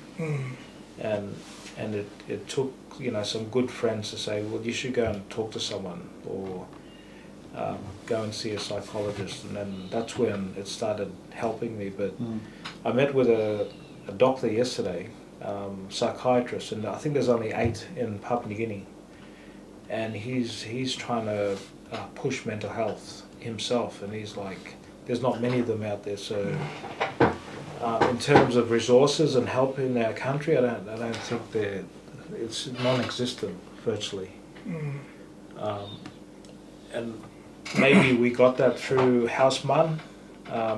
And it took, you know, some good friends to say, well, you should go and talk to someone, or go and see a psychologist. And then that's when it started helping me. But I met with a doctor yesterday, psychiatrist, and I think there's only 8 in Papua New Guinea, and he's trying to push mental health himself, and he's like, there's not many of them out there. So in terms of resources and help in our country, I don't think it's non-existent virtually. And maybe we got that through House Man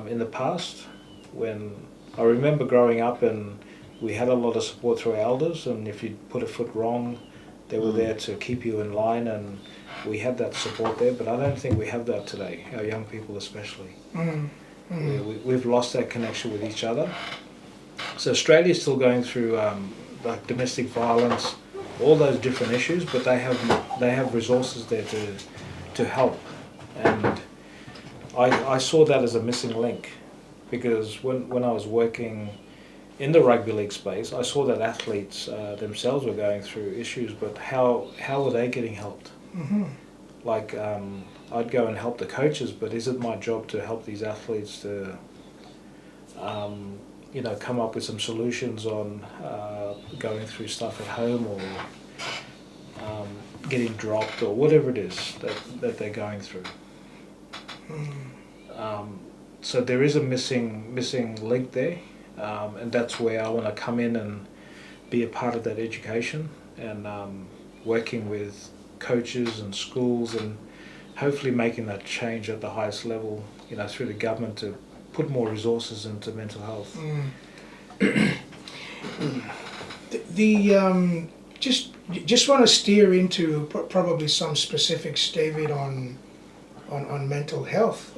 in the past, when I remember growing up, and we had a lot of support through our elders, and if you put a foot wrong, they were there to keep you in line, and we had that support there. But I don't think we have that today, our young people especially. We've lost that connection with each other. So Australia's still going through like domestic violence, all those different issues, but they have resources there to help. And I saw that as a missing link, because when I was working in the rugby league space, I saw that athletes themselves were going through issues, but how were they getting helped? Like, I'd go and help the coaches, but is it my job to help these athletes to, you know, come up with some solutions on going through stuff at home, or getting dropped, or whatever it is that they're going through? So there is a missing link there, and that's where I want to come in and be a part of that education, and working with coaches and schools, and hopefully making that change at the highest level, you know, through the government, to put more resources into mental health. Just want to steer into probably some specifics, David, on mental health.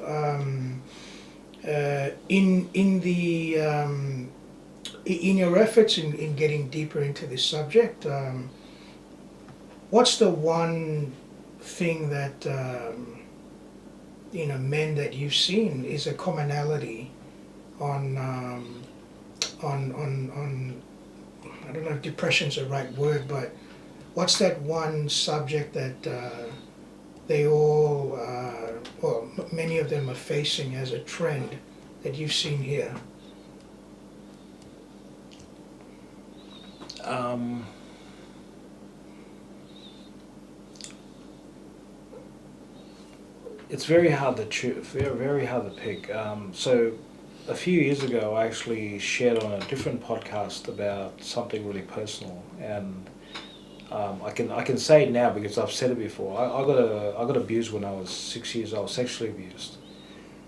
In your efforts in getting deeper into this subject, what's the one thing that men that you've seen is a commonality on I don't know if depression's the right word, but what's that one subject that they all, well, many of them are facing as a trend that you've seen here? It's very hard to choose, very hard to pick. So a few years ago, I actually shared on a different podcast about something really personal, and I can say it now because I've said it before. I got abused when I was 6 years old, sexually abused,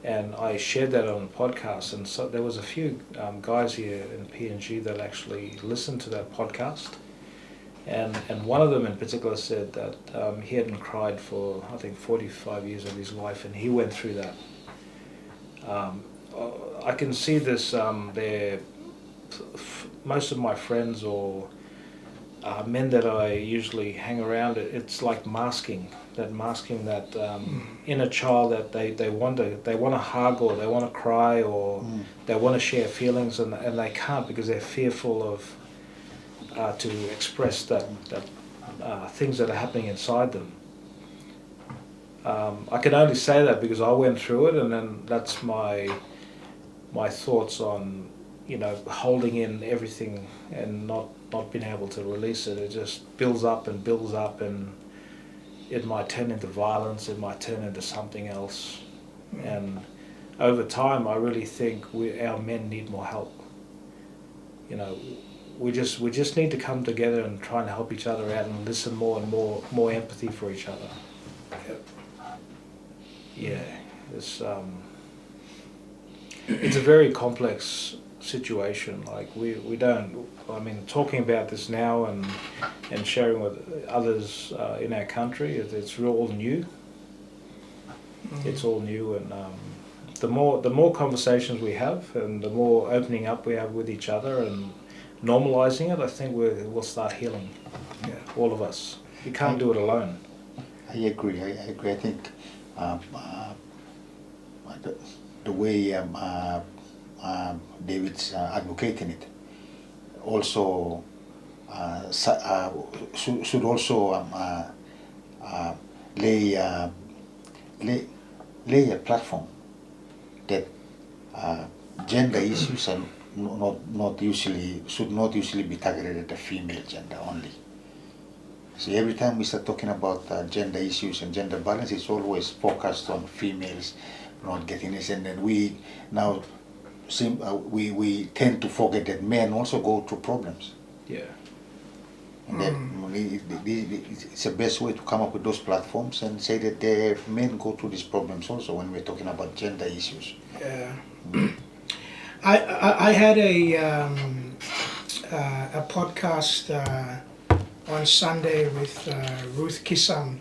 and I shared that on a podcast. And so there was a few guys here in PNG that actually listened to that podcast, and one of them in particular said that he hadn't cried for, I think, 45 years of his life, and he went through that. I can see this there. Most of my friends or men that I usually hang around, it's like masking that inner child that they want to hug, or they want to cry, or they want to share feelings, and they can't because they're fearful of to express that things that are happening inside them. I can only say that because I went through it, and then that's my thoughts on, you know, holding in everything and not being able to release it. It just builds up, and it might turn into violence, it might turn into something else. And over time, I really think our men need more help. You know, we just need to come together and try and help each other out, and listen more and more empathy for each other. Yeah, it's a very complex situation. Like we don't, I mean, talking about this now and sharing with others in our country, it's all new. It's all new, and the more conversations we have, and the more opening up we have with each other and normalizing it, I think we'll start healing. Yeah, all of us. You can't do it alone. I agree. I agree. I think the way David's advocating it also should also lay a platform that gender issues are not usually should not usually be targeted at the female gender only. See, every time we start talking about gender issues and gender balance, it's always focused on females not getting this, and then we now we tend to forget that men also go through problems. Yeah. And that it's the best way to come up with those platforms and say that the men go through these problems also when we're talking about gender issues. Yeah. I had a podcast on Sunday with Ruth Kissam,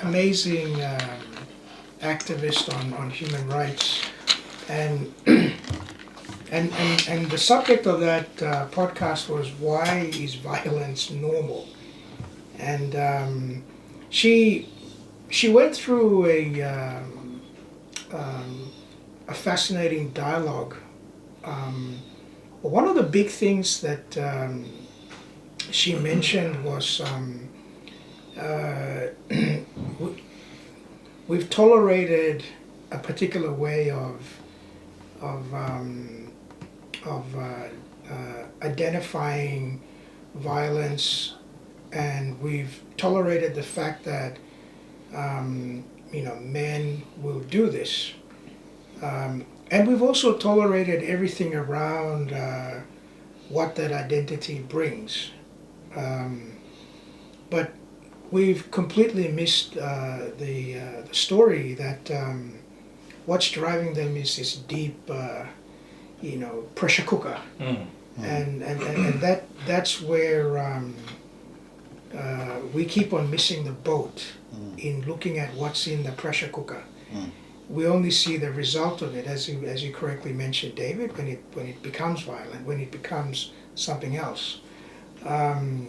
amazing activist on human rights, and the subject of that podcast was, why is violence normal? And she went through a fascinating dialogue. One of the big things that she mentioned was we've tolerated a particular way of identifying violence, and we've tolerated the fact that men will do this. And we've also tolerated everything around what that identity brings. But we've completely missed the story that what's driving them is this deep, pressure cooker. And that's where we keep on missing the boat in looking at what's in the pressure cooker. We only see the result of it, as you correctly mentioned, David, when it becomes violent, when it becomes something else. I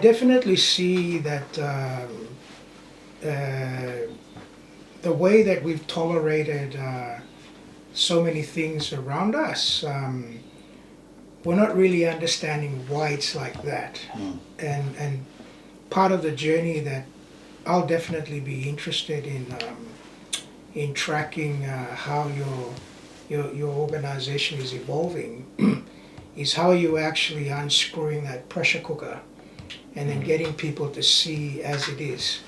definitely see that the way that we've tolerated so many things around us, we're not really understanding why it's like that. And part of the journey that I'll definitely be interested in tracking how your organization is evolving is how you actually unscrewing that pressure cooker and then getting people to see as it is.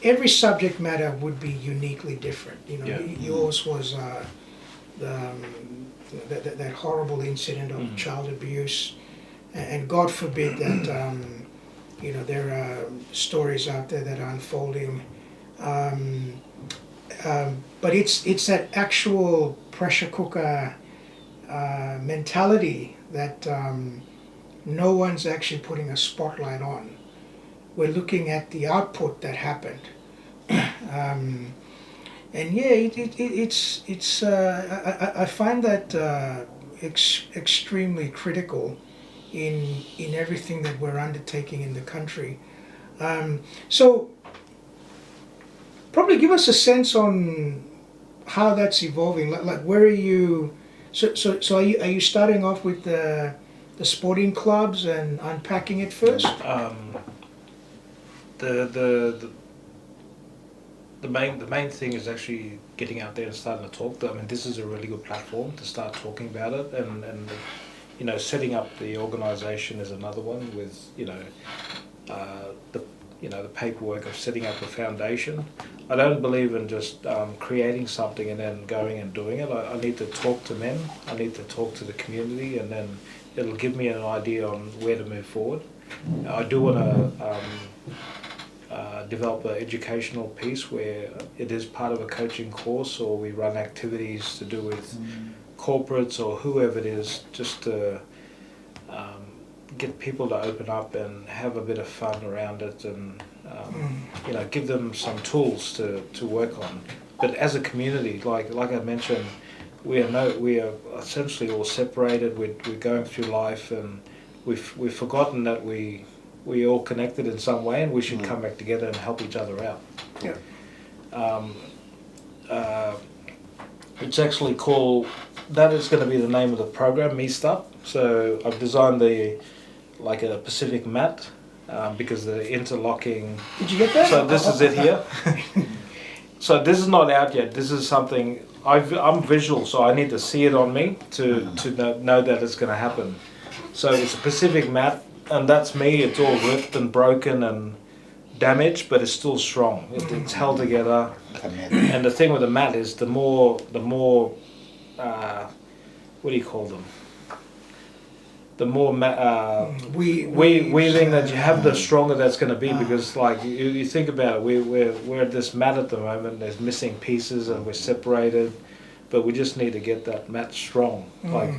Every subject matter would be uniquely different. Yours was that horrible incident of child abuse, and God forbid that there are stories out there that are unfolding, but it's that actual pressure cooker mentality that no one's actually putting a spotlight on. We're looking at the output that happened, and yeah, it's I find that extremely critical in everything that we're undertaking in the country. So probably give us a sense on how that's evolving. Like where are you? So are you starting off with the sporting clubs and unpacking it first? The main thing is actually getting out there and starting to talk. I mean, this is a really good platform to start talking about it, and setting up the organisation is another one with the paperwork of setting up a foundation. I don't believe in just creating something and then going and doing it. I need to talk to men. I need to talk to the community, and then it'll give me an idea on where to move forward. I do want to develop an educational piece where it is part of a coaching course, or we run activities to do with corporates or whoever it is, just to get people to open up and have a bit of fun around it, and give them some tools to work on. But as a community, like I mentioned, we are essentially all separated. We're going through life, and we've forgotten that we all connected in some way, and we should come back together and help each other out. Yeah. It's actually called, that is going to be the name of the program, Mestap. So I've designed like a Pacific mat, because the interlocking. Did you get that? So this is it here. So this is not out yet. This is something I'm visual, so I need to see it on me to know that it's going to happen. So it's a Pacific mat, and that's me. It's all ripped and broken and damaged, but it's still strong. It's held together. And the thing with the mat is the more what do you call them? The more weaving that you have, the stronger that's going to be. Because like you think about it, we're at this mat at the moment. There's missing pieces, and we're separated, but we just need to get that mat strong. Like,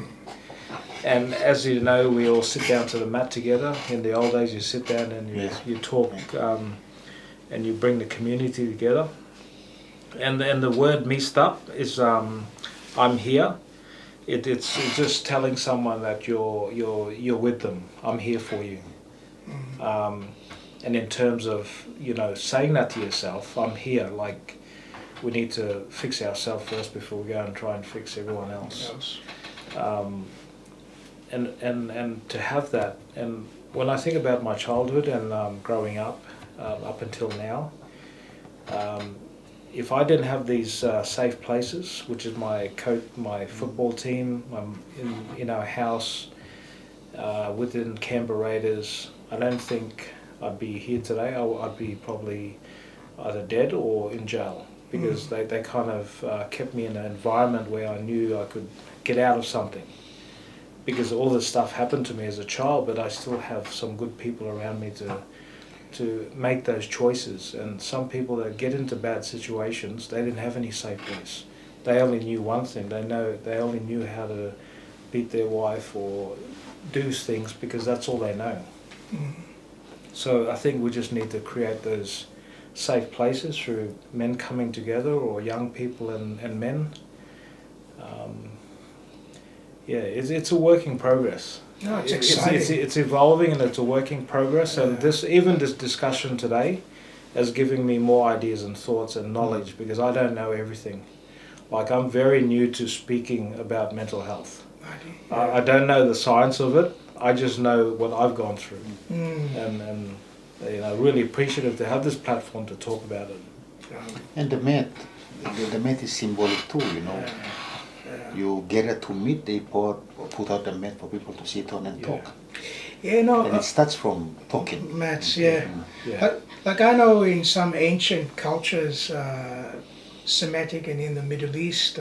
and as you know, we all sit down to the mat together. In the old days, you sit down and you talk, and you bring the community together. And the word Mestap is I'm here. It's just telling someone that you're with them. I'm here for you. And in terms of saying that to yourself, I'm here. Like, we need to fix ourselves first before we go and try and fix everyone else. And to have that. And when I think about my childhood and growing up until now. If I didn't have these safe places, which is my football team, in our house, within Canberra Raiders, I don't think I'd be here today. I'd be probably either dead or in jail, because they kind of kept me in an environment where I knew I could get out of something. Because all this stuff happened to me as a child, but I still have some good people around me to make those choices. And some people that get into bad situations, they didn't have any safe place. They only knew one thing. They only knew how to beat their wife or do things because that's all they know. So I think we just need to create those safe places through men coming together, or young people and men. It's a work in progress. No, it's exciting. It's evolving, and it's a work in progress. And this discussion today is giving me more ideas and thoughts and knowledge, because I don't know everything. Like, I'm very new to speaking about mental health. I don't know the science of it. I just know what I've gone through, and really appreciative to have this platform to talk about it. And the mat is symbolic too. You gather to meet, they put out the mat for people to sit on and talk. And it starts from talking. Mats, Like I know in some ancient cultures, Semitic and in the Middle East,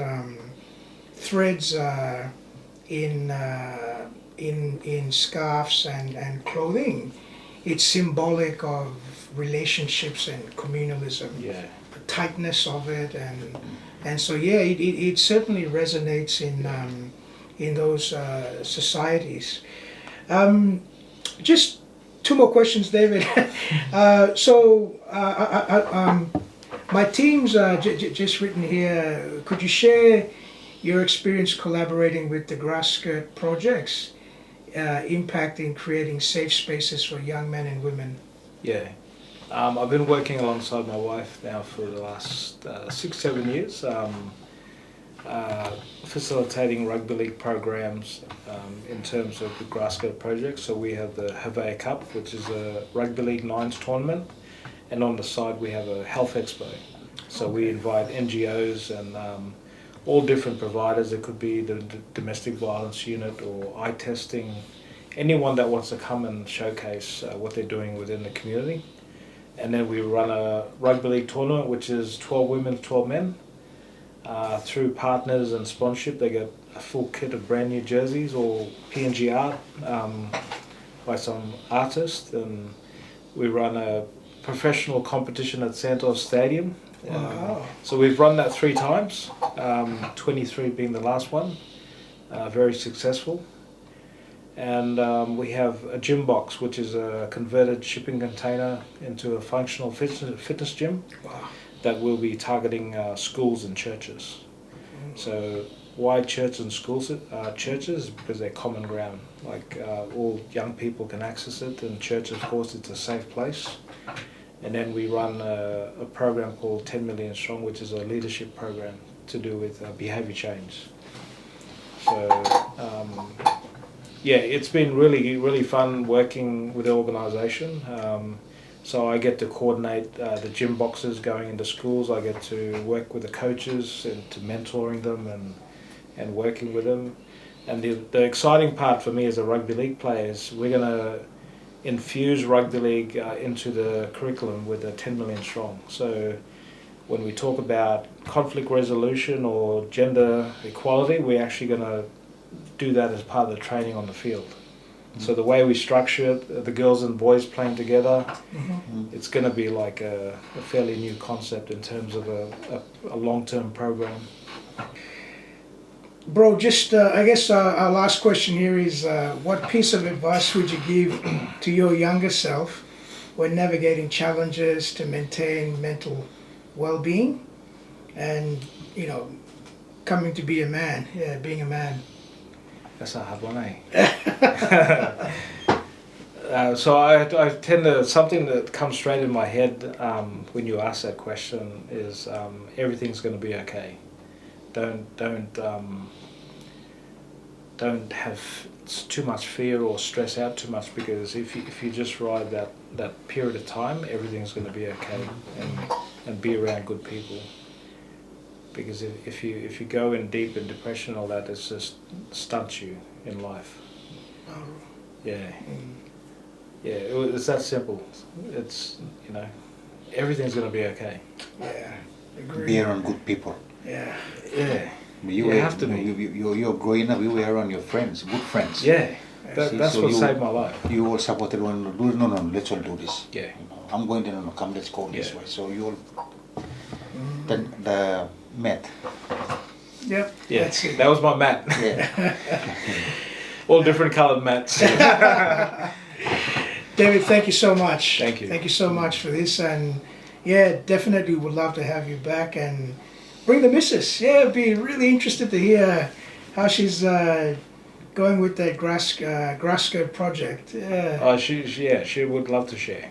threads in scarves and clothing, it's symbolic of relationships and communalism. The tightness of it, and so it certainly resonates in those societies. Just two more questions, David. My team's just written here. Could you share your experience collaborating with the Grass Skirt projects, impacting creating safe spaces for young men and women? I've been working alongside my wife now for the last 6-7 years, facilitating rugby league programs in terms of the Grass Skirt project. So we have the Lahui Ako, which is a rugby league nines tournament, and on the side we have a health expo. So we invite NGOs and all different providers. It could be the domestic violence unit or eye testing, anyone that wants to come and showcase what they're doing within the community. And then we run a rugby league tournament, which is 12 women, 12 men. Through partners and sponsorship, they get a full kit of brand new jerseys, or PNG art by some artist. And we run a professional competition at Santos Stadium. So we've run that 3 times, 23 being the last one, very successful. And we have a gym box, which is a converted shipping container into a functional fitness gym that will be targeting schools and churches. So why church and schools are churches? Because they're common ground. Like all young people can access it, and church, of course, it's a safe place. And then we run a program called 10 Million Strong, which is a leadership program to do with behavior change. So yeah, it's been really fun working with the organisation. So I get to coordinate the gym boxes going into schools. I get to work with the coaches and to mentoring them and working with them. And the exciting part for me as a rugby league player is we're going to infuse rugby league into the curriculum with the 10 Million Strong. So when we talk about conflict resolution or gender equality, we're actually going to do that as part of the training on the field. So the way we structure it, the girls and boys playing together, it's going to be like a fairly new concept in terms of a long-term program. Bro, just I guess our last question here is what piece of advice would you give to your younger self when navigating challenges to maintain mental well-being and, you know, coming to be a man, being a man? That's a hard one, eh? So I tend to, something that comes straight in my head when you ask that question is everything's going to be okay. Don't have too much fear or stress out too much, because if you just ride that period of time, everything's going to be okay, and be around good people. Because if you go in deep in depression and all that, it just stunts you in life. Yeah. Yeah, it's that simple. It's, you know, everything's going to be okay. Yeah, agree. Be around good people. Yeah. Yeah. You have to be. You're growing up, you were around your friends, good friends. Yeah. That's what saved my life. You all supported one another. No, let's all do this. Yeah. You know, I'm going to, no, come, let's go this way. So you all, the mat. Yep. Yeah, That's it. that was my mat. Yeah. All different coloured mats. David, thank you so much. Thank you. Thank you so much for this, and yeah, definitely would love to have you back and bring the missus. Yeah, I'd be really interested to hear how she's going with that grass skirt project. Yeah. Oh, she would love to share.